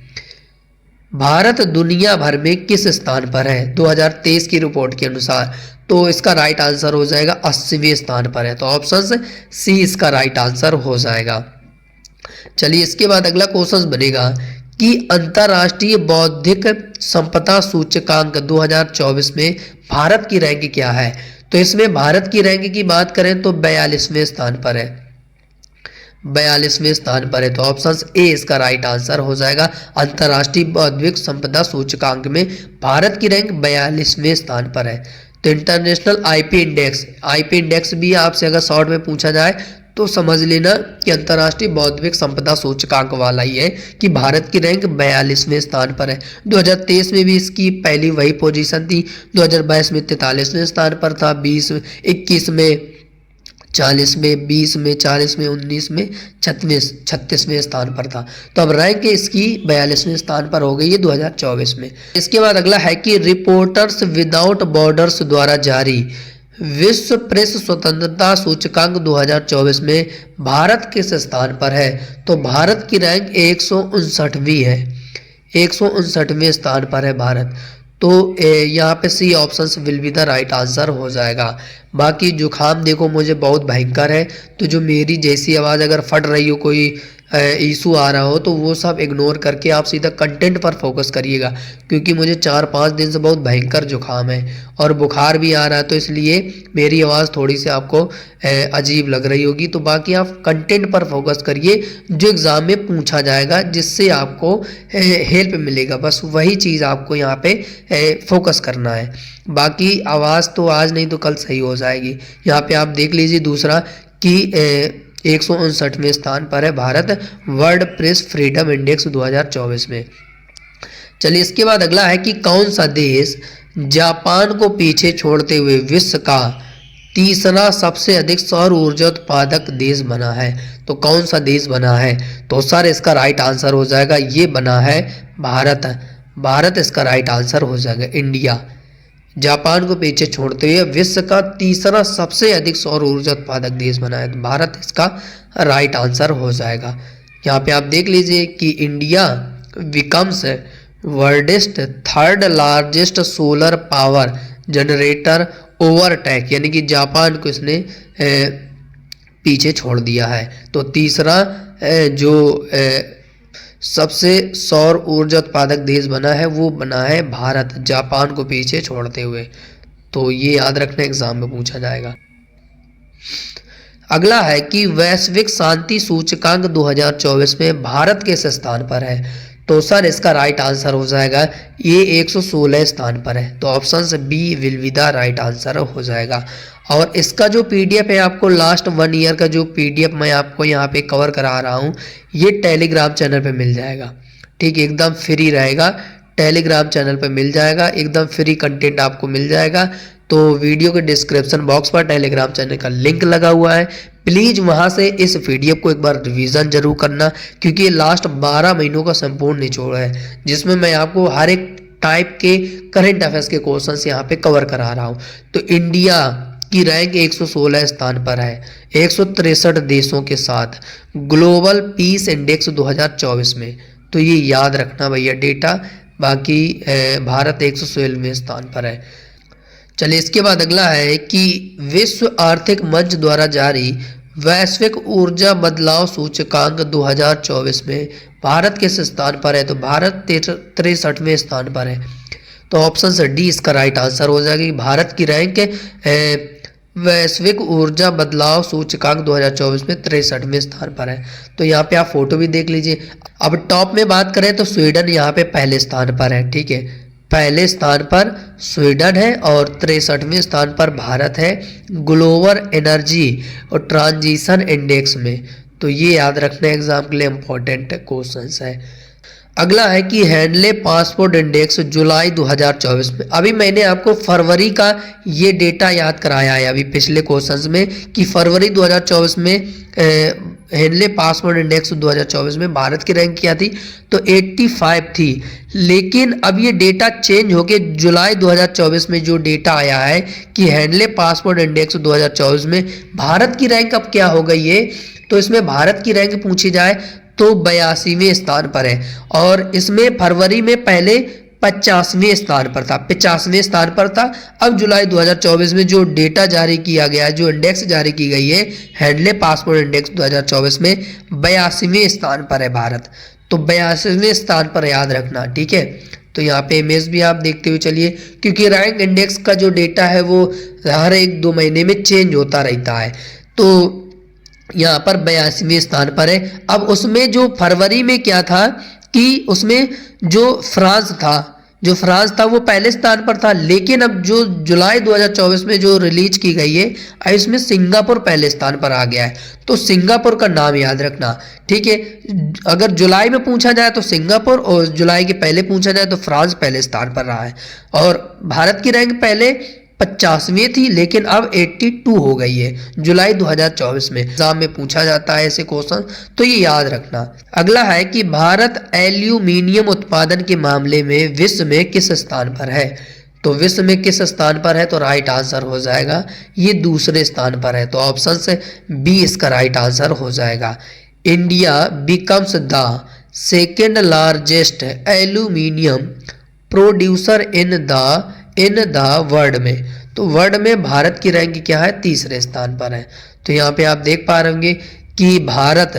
भारत दुनिया भर में किस स्थान पर है 2023 की रिपोर्ट के अनुसार। तो इसका राइट आंसर हो जाएगा 80वें स्थान पर है। तो ऑप्शन सी इसका राइट आंसर हो जाएगा। चलिए इसके बाद अगला क्वेश्चन बनेगा कि अंतर्राष्ट्रीय बौद्धिक संपदा सूचकांक 2024 में भारत की रैंक क्या है। तो इसमें भारत की रैंक की बात करें तो 42वें स्थान पर है, 42वें स्थान पर है। तो ऑप्शन ए इसका राइट आंसर हो जाएगा। अंतर्राष्ट्रीय बौद्धिक संपदा सूचकांक में भारत की रैंक 42वें स्थान पर है। तो इंटरनेशनल आईपी इंडेक्स भी आपसे अगर शॉर्ट में पूछा जाए तो समझ लेना कि अंतर्राष्ट्रीय बौद्धिक संपदा सूचकांक वाला ही है कि भारत की रैंक 42वें स्थान पर है। 2023 में भी इसकी पहली वही पोजीशन थी, 2022 में 43वें स्थान पर था, 21 में 40 में, 20 में 40 में, 19 में 36वें स्थान पर था। तो अब रैंक इसकी 42वें स्थान पर हो गई है 2024 में। इसके बाद अगला है कि रिपोर्टर्स विदाउट बॉर्डर्स द्वारा जारी विश्व प्रेस स्वतंत्रता सूचकांक 2024 में भारत किस स्थान पर है। तो भारत की रैंक 159वीं है, 159वें स्थान पर है भारत। तो यहाँ पे C option will be the right answer हो जाएगा। बाकी जुखाम देखो मुझे बहुत भयंकर है, तो जो मेरी जैसी आवाज़ अगर फट रही हो, कोई इशू आ रहा हो, तो वो सब इग्नोर करके आप सीधा कंटेंट पर फोकस करिएगा, क्योंकि मुझे 4-5 दिन से बहुत भयंकर जुखाम है और बुखार भी आ रहा है, तो इसलिए मेरी आवाज़ थोड़ी सी आपको अजीब लग रही होगी। तो बाकी आप कंटेंट पर फोकस करिए जो एग्ज़ाम में पूछा जाएगा, जिससे आपको हेल्प मिलेगा, बस वही चीज़ आपको यहाँ पे फोकस करना है। बाकी आवाज़ तो आज नहीं तो कल सही हो जाएगी। यहाँ पे आप देख लीजिए दूसरा कि 159वें स्थान पर है Bharat world press freedom index 2024 में। चलिए इसके बाद अगला है कि कौन सा देश जापान को पीछे छोड़ते हुए विश्व का तीसरा सबसे अधिक सौर ऊर्जा उत्पादक देश बना है। तो कौन सा देश बना है? तो सर इसका राइट आंसर हो जाएगा, ये बना है भारत। भारत इसका राइट आंसर हो जाएगा। इंडिया जापान को पीछे छोड़ते हुए विश्व का तीसरा सबसे अधिक सौर ऊर्जा उत्पादक देश बना है। तो भारत इसका राइट आंसर हो जाएगा। यहाँ पे आप देख लीजिए कि India becomes world's third largest solar power generator overtake, यानी कि जापान को इसने पीछे छोड़ दिया है। तो तीसरा जो सबसे सौर ऊर्जा उत्पादक देश बना है वो बना है भारत, जापान को पीछे छोड़ते हुए। तो ये याद रखना, एग्जाम में पूछा जाएगा। अगला है कि वैश्विक शांति सूचकांक 2024 में भारत किस स्थान पर है? तो सर इसका राइट आंसर हो जाएगा, ये 116 स्थान पर है। तो option B will be the right answer हो जाएगा। और इसका जो पीडीएफ है, आपको लास्ट 1 ईयर का जो पीडीएफ मैं आपको यहाँ पे कवर करा रहा हूँ, ये टेलीग्राम चैनल पे मिल जाएगा। ठीक, एकदम फ्री रहेगा, टेलीग्राम चैनल पे मिल जाएगा, एकदम फ्री कंटेंट आपको मिल जाएगा। तो वीडियो के डिस्क्रिप्शन बॉक्स पर टेलीग्राम चैनल का लिंक लगा हुआ है, प्लीज़ वहाँ से इस पीडीएफ को एक बार रिवीजन जरूर करना, क्योंकि ये लास्ट 12 महीनों का संपूर्ण निचोड़ है, जिसमें मैं आपको हर एक टाइप के करंट अफेयर्स के क्वेश्चंस यहाँ पे कवर करा रहा हूँ। तो इंडिया की रैंक 116 स्थान पर है 163 देशों के साथ ग्लोबल पीस इंडेक्स 2024 में। तो ये याद रखना भैया डेटा। बाकी भारत 116वें स्थान पर है। चलिए, इसके बाद अगला है कि विश्व आर्थिक मंच द्वारा जारी वैश्विक ऊर्जा बदलाव सूचकांक 2024 में भारत किस स्थान पर है? तो भारत 63वें स्थान पर है। तो ऑप्शन डी इसका राइट आंसर हो जाएगा। भारत की रैंक वैश्विक ऊर्जा बदलाव सूचकांक 2024 में 63वें स्थान पर है। तो यहाँ पे आप फोटो भी देख लीजिए। अब टॉप में बात करें तो स्वीडन यहाँ पे पहले स्थान पर है। ठीक है, पहले स्थान पर स्वीडन है और 63वें स्थान पर भारत है ग्लोबल एनर्जी और ट्रांजिशन इंडेक्स में। तो ये याद रखना, एग्जाम के लिए इम्पोर्टेंट क्वेश्चन है। अगला है कि हैंडले पासपोर्ट इंडेक्स जुलाई 2024 में, अभी मैंने आपको फरवरी का ये डेटा याद कराया है अभी पिछले क्वेश्चंस में कि फरवरी 2024 में हैंडले पासपोर्ट इंडेक्स 2024 में भारत की रैंक क्या थी? तो 85 थी। लेकिन अब ये डेटा चेंज होके जुलाई 2024 में जो डेटा आया है कि हैंडले पासपोर्ट इंडेक्स 2024 में भारत की रैंक अब क्या हो गई है? तो इसमें भारत की रैंक पूछी जाए तो 82वें स्थान पर है। और इसमें फरवरी में पहले 50वें स्थान पर था, 50वें स्थान पर था। अब जुलाई 2024 में जो डेटा जारी किया गया, जो इंडेक्स जारी की गई है हैंडले पासपोर्ट इंडेक्स 2024 में 82वें स्थान पर है भारत। तो 82वें स्थान पर याद रखना। ठीक है, तो यहाँ पे इमेज भी आप देखते हुए चलिए, क्योंकि रैंक इंडेक्स का जो डेटा है वो हर 1-2 महीने में चेंज होता रहता है। तो यहाँ पर 82वें स्थान पर है। अब उसमें जो फरवरी में क्या था कि उसमें जो फ्रांस था वो पहले स्थान पर था। लेकिन अब जो जुलाई 2024 में जो रिलीज की गई है इसमें सिंगापुर पहले स्थान पर आ गया है। तो सिंगापुर का नाम याद रखना। ठीक है, अगर जुलाई में पूछा जाए तो सिंगापुर, और जुलाई के पहले पूछा जाए तो फ्रांस पहले स्थान पर रहा है। और भारत की रैंक पहले 50वीं थी, लेकिन अब 82 हो गई है जुलाई 2024 में। एग्जाम में पूछा जाता है ऐसे क्वेश्चन, तो ये याद रखना। अगला है कि भारत एल्यूमिनियम उत्पादन के मामले में विश्व में किस स्थान पर है? तो विश्व में किस स्थान पर है? तो राइट आंसर हो जाएगा ये दूसरे स्थान पर है। तो ऑप्शन से बी इसका राइट आंसर हो जाएगा। India becomes the second largest aluminium producer in the world में। तो वर्ल्ड में भारत की रैंक क्या है? तीसरे स्थान पर है। तो यहाँ पे आप देख पा रहे होंगे कि भारत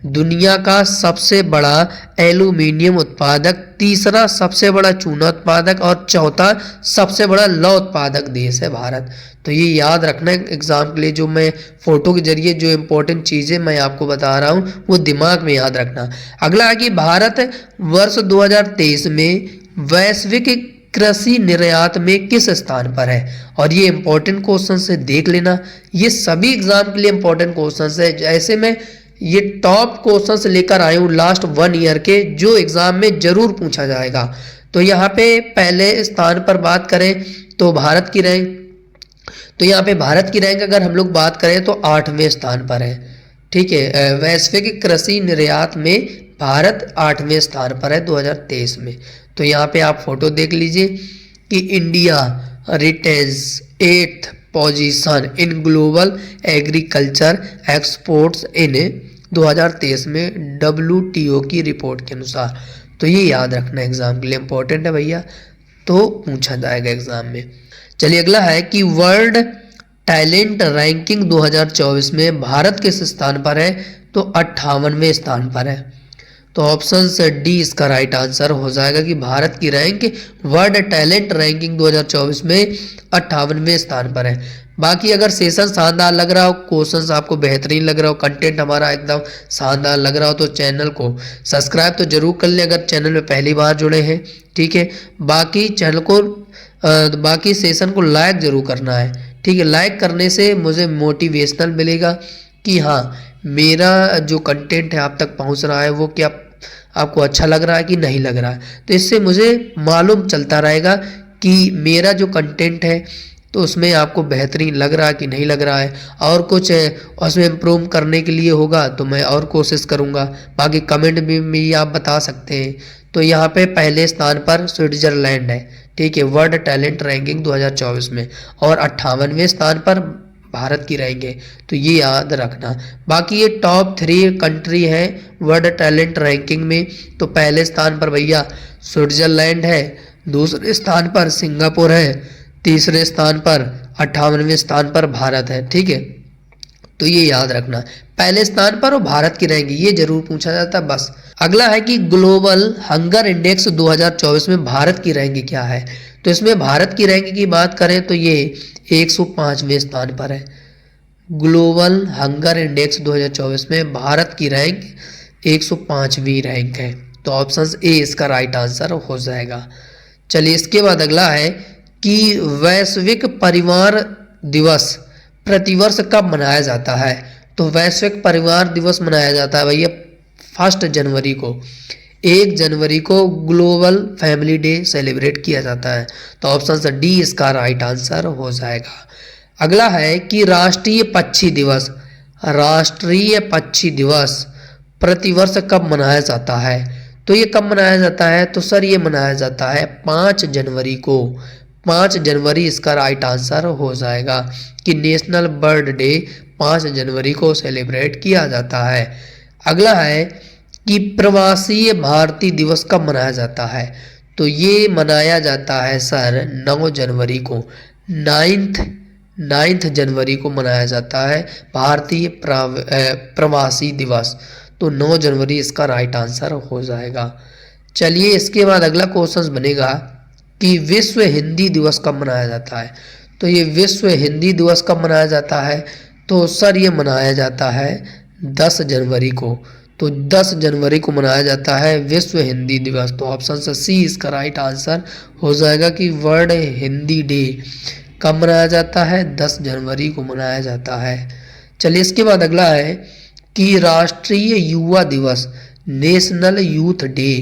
दुनिया का सबसे बड़ा एल्यूमिनियम उत्पादक, तीसरा सबसे बड़ा चूना उत्पादक और चौथा सबसे बड़ा लौह उत्पादक देश है भारत। तो ये याद रखना एग्जाम के लिए। जो मैं फोटो के जरिए जो इंपॉर्टेंट चीज़ें मैं आपको बता रहा हूँ वो दिमाग में याद रखना। अगला है कि भारत वर्ष 2023 में वैश्विक कृषि निर्यात में किस स्थान पर है? और ये इंपॉर्टेंट क्वेश्चन से देख लेना, ये सभी एग्जाम के लिए इंपॉर्टेंट क्वेश्चन है। जैसे मैं ये टॉप क्वेश्चन लेकर आया हूँ लास्ट 1 ईयर के, जो एग्जाम में जरूर पूछा जाएगा। तो यहाँ पे पहले स्थान पर बात करें तो भारत की रैंक, तो यहाँ पे भारत की रैंक अगर हम लोग बात करें तो 8वें स्थान पर है। ठीक है, वैश्विक कृषि निर्यात में भारत 8वें स्थान पर है 2023 में। तो यहाँ पे आप फोटो देख लीजिए कि India retains 8th position in global agriculture exports in 2023 में WTO की रिपोर्ट के अनुसार। तो ये याद रखना एग्जाम के लिए इम्पोर्टेंट है भैया, तो पूछा जाएगा एग्जाम में। चलिए अगला है कि वर्ल्ड टैलेंट रैंकिंग 2024 में भारत किस स्थान पर है? तो 58वें स्थान पर है। तो ऑप्शन से डी इसका राइट आंसर हो जाएगा कि भारत की रैंक वर्ल्ड टैलेंट रैंकिंग 2024 में 58वें स्थान पर है। बाकी अगर सेशन शानदार लग रहा हो, क्वेश्चंस आपको बेहतरीन लग रहा हो, कंटेंट हमारा एकदम शानदार लग रहा हो, तो चैनल को सब्सक्राइब तो जरूर कर लें अगर चैनल में पहली बार जुड़े हैं। ठीक है, बाकी चैनल को बाकी सेशन को लाइक जरूर करना है। ठीक है, लाइक करने से मुझे मोटिवेशनल मिलेगा कि हाँ मेरा जो कंटेंट है आप तक पहुंच रहा है वो क्या आपको अच्छा लग रहा है कि नहीं लग रहा है। तो इससे मुझे मालूम चलता रहेगा कि मेरा जो कंटेंट है तो उसमें आपको बेहतरीन लग रहा है कि नहीं लग रहा है, और कुछ उसमें इम्प्रूव करने के लिए होगा तो मैं और कोशिश करूँगा। बाकी कमेंट भी आप बता सकते हैं। तो यहाँ पे पहले स्थान पर स्विट्जरलैंड है। ठीक है, वर्ल्ड टैलेंट रैंकिंग 2024 में, और 58वें स्थान पर भारत की रैंक है। तो ये याद रखना। बाकी ये टॉप 3 कंट्री है वर्ल्ड टैलेंट रैंकिंग में। तो पहले स्थान पर भैया स्विट्जरलैंड है, दूसरे स्थान पर सिंगापुर है, तीसरे स्थान पर 58वें स्थान पर भारत है। ठीक है, तो ये याद रखना, पहले स्थान पर और भारत की रैंक ये जरूर पूछा जाता है बस। अगला है कि ग्लोबल हंगर इंडेक्स 2024 में भारत की रैंक क्या है? तो इसमें भारत की रैंक की बात करें तो ये 105वें स्थान पर है। ग्लोबल हंगर इंडेक्स 2024 में भारत की रैंक 105वीं रैंक है। तो ऑप्शन ए इसका राइट आंसर हो जाएगा। चलिए इसके बाद अगला है कि वैश्विक परिवार दिवस प्रतिवर्ष कब मनाया जाता है? तो वैश्विक परिवार दिवस मनाया जाता है भैया 1 जनवरी को। 1 जनवरी को ग्लोबल फैमिली डे सेलिब्रेट किया जाता है। तो ऑप्शन से डी इसका राइट आंसर हो जाएगा। अगला है कि राष्ट्रीय पक्षी दिवस, राष्ट्रीय पक्षी दिवस प्रतिवर्ष कब मनाया जाता है? तो ये कब मनाया जाता है? तो सर ये मनाया जाता है 5 जनवरी को। 5 जनवरी इसका राइट आंसर हो जाएगा कि नेशनल बर्ड डे 5 जनवरी को सेलिब्रेट किया जाता है। अगला है कि प्रवासी भारतीय दिवस कब मनाया जाता है? तो ये मनाया जाता है सर 9 जनवरी को। 9 जनवरी को मनाया जाता है भारतीय प्रवासी दिवस। तो 9 जनवरी इसका राइट आंसर हो जाएगा। चलिए इसके बाद अगला क्वेश्चन बनेगा कि विश्व हिंदी दिवस कब मनाया जाता है? तो ये विश्व हिंदी दिवस कब मनाया जाता है? तो सर ये मनाया जाता है 10 जनवरी को। तो 10 जनवरी को मनाया जाता है विश्व हिंदी दिवस। तो ऑप्शन से सी इसका राइट आंसर हो जाएगा कि वर्ल्ड हिंदी डे कब मनाया जाता है? 10 जनवरी को मनाया जाता है। चलिए इसके बाद अगला है कि राष्ट्रीय युवा दिवस, नेशनल यूथ डे।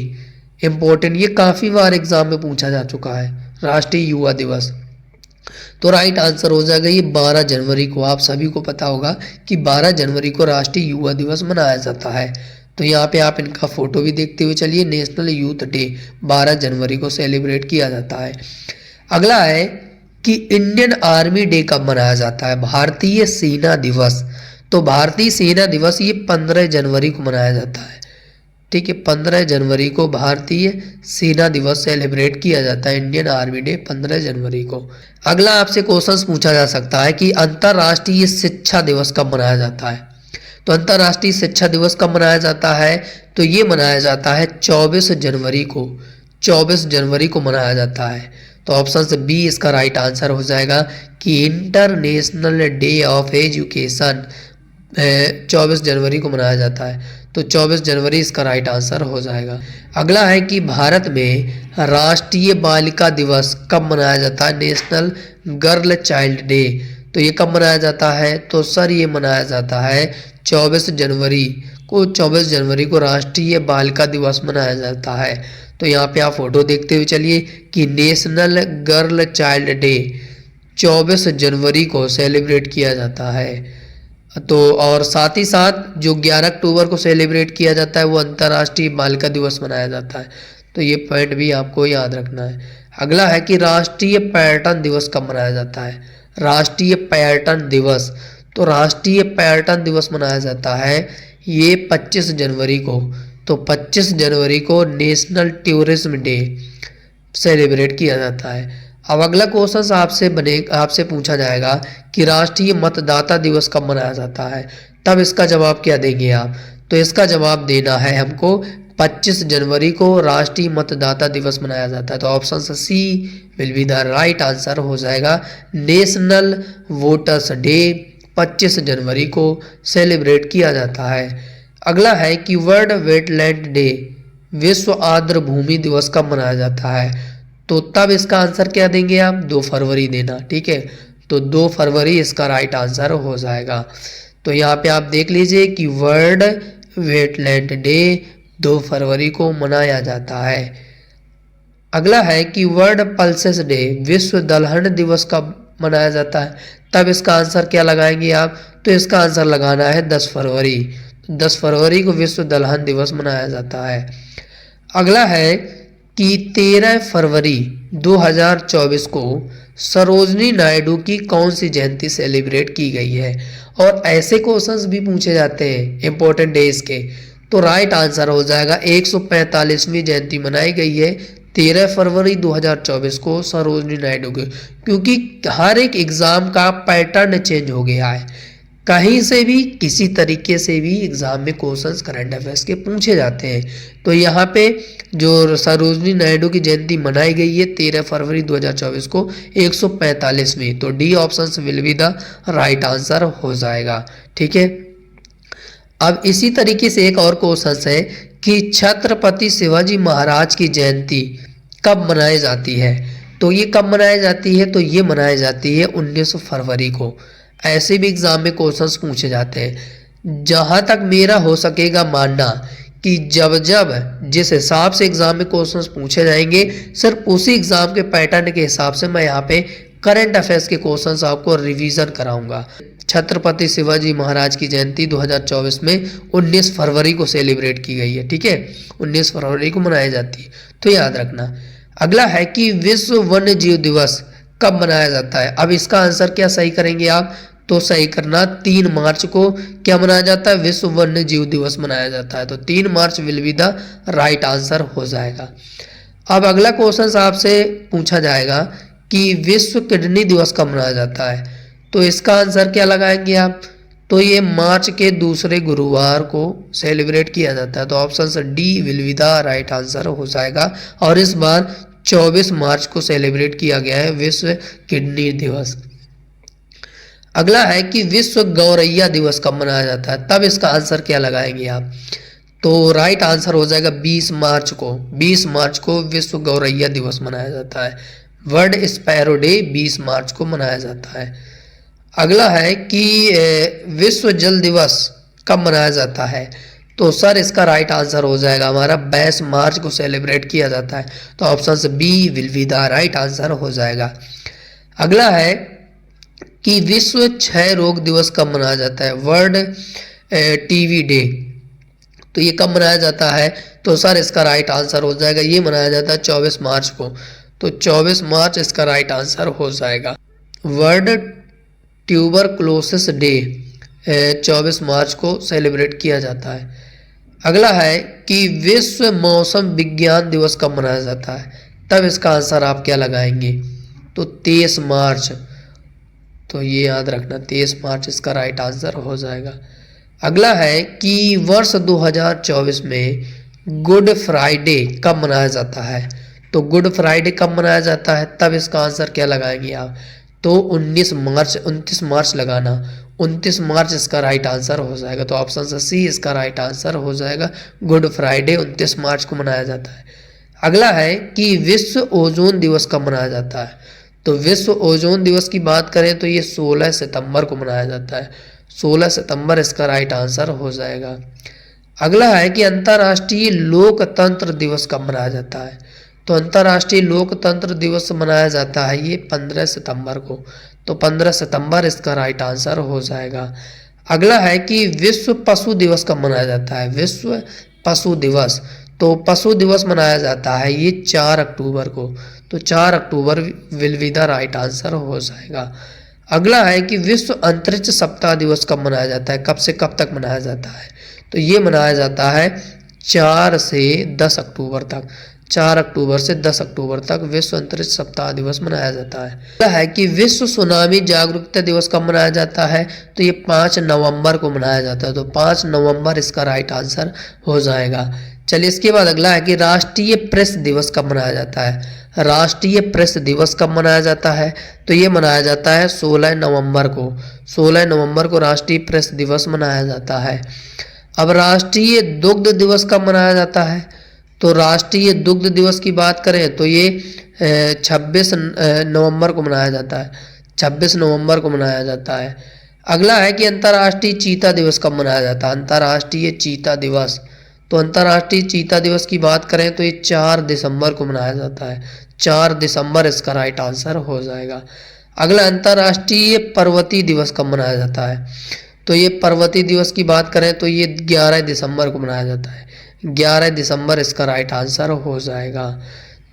इम्पोर्टेंट, ये काफ़ी बार एग्जाम में पूछा जा चुका है राष्ट्रीय युवा दिवस। तो राइट आंसर हो जाएगा ये 12 जनवरी को। आप सभी को पता होगा कि 12 जनवरी को राष्ट्रीय युवा दिवस मनाया जाता है। तो यहाँ पे आप इनका फोटो भी देखते हुए चलिए, नेशनल यूथ डे 12 जनवरी को सेलिब्रेट किया जाता है। अगला है कि इंडियन आर्मी डे कब मनाया जाता है? भारतीय सेना दिवस। तो भारतीय सेना दिवस ये 15 जनवरी को मनाया जाता है। ठीक है, 15 जनवरी को भारतीय सेना दिवस सेलिब्रेट किया जाता है। इंडियन आर्मी डे 15 जनवरी को। अगला आपसे क्वेश्चन पूछा जा सकता है कि अंतर्राष्ट्रीय शिक्षा दिवस कब मनाया जाता है? तो अंतर्राष्ट्रीय शिक्षा दिवस कब मनाया जाता है? तो ये मनाया जाता है 24 जनवरी को। 24 जनवरी को मनाया जाता है। तो ऑप्शन से बी इसका राइट आंसर हो जाएगा कि इंटरनेशनल डे ऑफ एजुकेशन 24 जनवरी को मनाया जाता है। तो 24 जनवरी इसका राइट आंसर हो जाएगा। अगला है कि भारत में राष्ट्रीय बालिका दिवस कब मनाया जाता है? National girl child day. तो ये कब मनाया जाता है? तो सर ये मनाया जाता है 24 जनवरी को। 24 जनवरी को राष्ट्रीय बालिका दिवस मनाया जाता है। तो यहाँ पे आप फोटो देखते हुए चलिए कि नेशनल गर्ल चाइल्ड डे 24 जनवरी को सेलिब्रेट किया जाता है। तो और साथ ही साथ जो 11 अक्टूबर को सेलिब्रेट किया जाता है वो अंतर्राष्ट्रीय बालिका दिवस मनाया जाता है। तो ये पॉइंट भी आपको याद रखना है। अगला है कि राष्ट्रीय पर्यटन दिवस कब मनाया जाता है। राष्ट्रीय पर्यटन दिवस, तो राष्ट्रीय पर्यटन दिवस मनाया जाता है ये 25 जनवरी को। तो 25 जनवरी को नेशनल टूरिज्म डे सेलिब्रेट किया जाता है। अब अगला क्वेश्चन आपसे पूछा जाएगा कि राष्ट्रीय मतदाता दिवस कब मनाया जाता है। तब इसका जवाब क्या देंगे आप। तो इसका जवाब देना है हमको 25 जनवरी को राष्ट्रीय मतदाता दिवस मनाया जाता है। तो option C will be the right answer हो जाएगा। नेशनल वोटर्स डे 25 जनवरी को सेलिब्रेट किया जाता है। अगला है कि वर्ल्ड वेटलैंड डे विश्व आर्द्र भूमि दिवस कब मनाया जाता है। तो तब इसका आंसर क्या देंगे आप, 2 फरवरी देना। ठीक है, तो 2 फरवरी इसका राइट आंसर हो जाएगा। तो यहाँ पे आप देख लीजिए कि वर्ल्ड वेटलैंड डे 2 फरवरी को मनाया जाता है। अगला है कि वर्ल्ड पल्सेस डे विश्व दलहन दिवस कब मनाया जाता है। तब इसका आंसर क्या लगाएंगे आप। तो इसका आंसर लगाना है 10 फरवरी। 10 फरवरी को विश्व दलहन दिवस मनाया जाता है। अगला है कि 13 फरवरी 2024 को सरोजनी नायडू की कौन सी जयंती सेलिब्रेट की गई है। और ऐसे क्वेश्चंस भी पूछे जाते हैं इंपॉर्टेंट डेज के। तो राइट आंसर हो जाएगा 145वीं जयंती मनाई गई है 13 फरवरी 2024 को सरोजनी नायडू की। क्योंकि हर एक एग्ज़ाम का पैटर्न चेंज हो गया है, कहीं से भी किसी तरीके से भी एग्ज़ाम में क्वेश्चंस करंट अफेयर्स के पूछे जाते हैं। तो यहाँ पे जो सरोजनी नायडू की जयंती मनाई गई है 13 फरवरी 2024 को 145वीं। तो D option will be the right answer हो जाएगा। ठीक है, अब इसी तरीके से एक और क्वेश्चन है कि छत्रपति शिवाजी महाराज की जयंती कब मनाई जाती है। तो ये कब मनाई जाती है, तो ये मनाई जाती है 19 फरवरी को। ऐसे भी एग्जाम में क्वेश्चंस पूछे जाते हैं। जहां तक मेरा हो सकेगा मानना कि जब जब जिस हिसाब से एग्जाम में क्वेश्चंस पूछे जाएंगे सिर्फ उसी एग्जाम के पैटर्न के हिसाब से मैं यहाँ पे करंट अफेयर्स के क्वेश्चंस आपको रिवीजन कराऊंगा। छत्रपति शिवाजी महाराज की जयंती 2024 में 19 फरवरी को सेलिब्रेट की गई है। ठीक है, 19 फरवरी को मनाई जाती है, तो याद रखना। अगला है कि विश्व वन्य जीव दिवस कब मनाया जाता है। अब इसका आंसर क्या सही करेंगे आप, तो सही करना 3 मार्च को क्या मनाया जाता है, विश्व वन्य जीव दिवस मनाया जाता है। तो 3 March will be the right answer हो जाएगा। अब अगला क्वेश्चन आपसे पूछा जाएगा कि विश्व किडनी दिवस कब मनाया जाता है। तो इसका आंसर क्या लगाएंगे आप, तो ये मार्च के दूसरे गुरुवार को सेलिब्रेट किया जाता है। तो option D will be the right answer हो जाएगा। और इस बार 24 मार्च को सेलिब्रेट किया गया है विश्व किडनी दिवस। अगला है कि विश्व गौरैया दिवस कब मनाया जाता है। तब इसका आंसर क्या लगाएंगे आप, तो राइट आंसर हो जाएगा 20 मार्च को। 20 मार्च को विश्व गौरैया दिवस मनाया जाता है। वर्ल्ड स्पैरो डे 20 मार्च को मनाया जाता है। अगला है कि विश्व जल दिवस कब मनाया जाता है। तो सर इसका राइट आंसर हो जाएगा हमारा 22 मार्च को सेलिब्रेट किया जाता है। तो option B will be the right answer हो जाएगा। अगला है कि विश्व क्षय रोग दिवस कब मनाया जाता है, वर्ल्ड टीबी डे। तो ये कब मनाया जाता है, तो सर इसका राइट आंसर हो जाएगा, ये मनाया जाता है 24 मार्च को। तो 24 मार्च इसका राइट आंसर हो जाएगा। वर्ल्ड ट्यूबरक्लोसिस डे 24 मार्च को सेलिब्रेट किया जाता है। अगला है कि विश्व मौसम विज्ञान दिवस कब मनाया जाता है। तब इसका आंसर आप क्या लगाएंगे, तो 23 मार्च। तो ये याद रखना 23 मार्च इसका राइट आंसर हो जाएगा। अगला है कि वर्ष 2024 में गुड फ्राइडे कब मनाया जाता है। तो गुड फ्राइडे कब मनाया जाता है, तब इसका आंसर क्या लगाएंगे आप, तो 29 मार्च लगाना। 29 मार्च इसका राइट आंसर हो जाएगा। तो ऑप्शन सी इसका राइट आंसर हो जाएगा। गुड फ्राइडे 29 मार्च को मनाया जाता है। अगला है कि विश्व ओजोन दिवस कब मनाया जाता है। तो विश्व ओजोन दिवस की बात करें तो ये 16 सितंबर को मनाया जाता है। 16 सितंबर इसका राइट आंसर हो जाएगा। अगला है कि अंतर्राष्ट्रीय लोकतंत्र दिवस कब मनाया जाता है। तो अंतर्राष्ट्रीय लोकतंत्र दिवस मनाया जाता है ये 15 सितंबर को। तो 15 सितंबर इसका राइट आंसर हो जाएगा। अगला है कि विश्व पशु दिवस कब मनाया जाता है? विश्व पशु दिवस, तो पशु दिवस मनाया जाता है ये 4 अक्टूबर को। तो 4 October will be the right answer हो जाएगा। अगला है कि विश्व अंतरिक्ष सप्ताह दिवस कब मनाया जाता है? कब से कब तक मनाया जाता है? तो ये मनाया जाता है 4 से 10 अक्टूबर तक। 4 अक्टूबर से 10 अक्टूबर तक विश्व अंतरिक्ष सप्ताह दिवस मनाया जाता है। अगला है कि विश्व सुनामी जागरूकता दिवस कब मनाया जाता है? तो ये 5 नवंबर को मनाया जाता है। तो 5 नवंबर इसका राइट आंसर हो जाएगा। चलिए इसके बाद अगला है कि राष्ट्रीय प्रेस दिवस कब मनाया जाता है? राष्ट्रीय प्रेस दिवस कब मनाया जाता है? तो ये मनाया जाता है 16 नवंबर को। 16 नवंबर को राष्ट्रीय प्रेस दिवस मनाया जाता है। अब राष्ट्रीय दुग्ध दिवस कब मनाया जाता है? तो राष्ट्रीय दुग्ध दिवस की बात करें तो ये 26 नवंबर को मनाया जाता है। 26 नवंबर को मनाया जाता है। अगला है कि अंतर्राष्ट्रीय चीता दिवस कब मनाया जाता है? अंतर्राष्ट्रीय चीता दिवस, तो अंतर्राष्ट्रीय चीता दिवस की बात करें तो ये 4 दिसंबर को मनाया जाता है। 4 दिसंबर इसका राइट आंसर हो जाएगा। अगला अंतर्राष्ट्रीय पर्वतीय दिवस कब मनाया जाता है? तो ये पर्वतीय दिवस की बात करें तो ये 11 दिसंबर को मनाया जाता है। 11 दिसंबर इसका राइट आंसर हो जाएगा।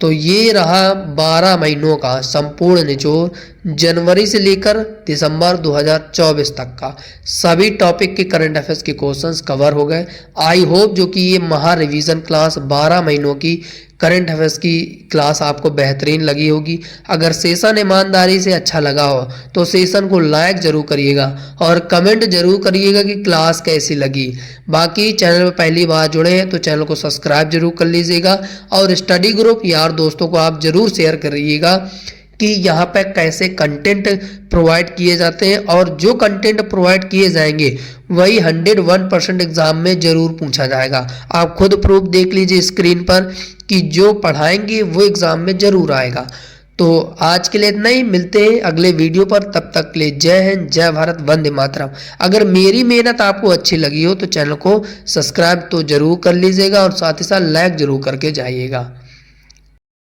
तो ये रहा 12 महीनों का संपूर्ण निचोड़, जनवरी से लेकर दिसंबर 2024 तक का सभी टॉपिक के करंट अफेयर्स के क्वेश्चंस कवर हो गए। आई होप जो कि ये महा रिवीजन क्लास 12 महीनों की करंट अफेयर्स की क्लास आपको बेहतरीन लगी होगी। अगर सेशन ईमानदारी से अच्छा लगा हो तो सेशन को लाइक जरूर करिएगा और कमेंट जरूर करिएगा कि क्लास कैसी लगी। बाकी चैनल में पहली बार जुड़े हैं तो चैनल को सब्सक्राइब जरूर कर लीजिएगा और स्टडी ग्रुप यार दोस्तों को आप जरूर शेयर करिएगा कि यहाँ पे कैसे कंटेंट प्रोवाइड किए जाते हैं और जो कंटेंट प्रोवाइड किए जाएंगे वही 101% एग्जाम में जरूर पूछा जाएगा। आप खुद प्रूफ देख लीजिए स्क्रीन पर कि जो पढ़ाएंगे वो एग्जाम में जरूर आएगा। तो आज के लिए इतना ही, मिलते हैं अगले वीडियो पर। तब तक के लिए जय हिंद, जय भारत, वंदे मातरम। अगर मेरी मेहनत आपको अच्छी लगी हो तो चैनल को सब्सक्राइब तो जरूर कर लीजिएगा और साथ ही साथ लाइक जरूर करके जाइएगा।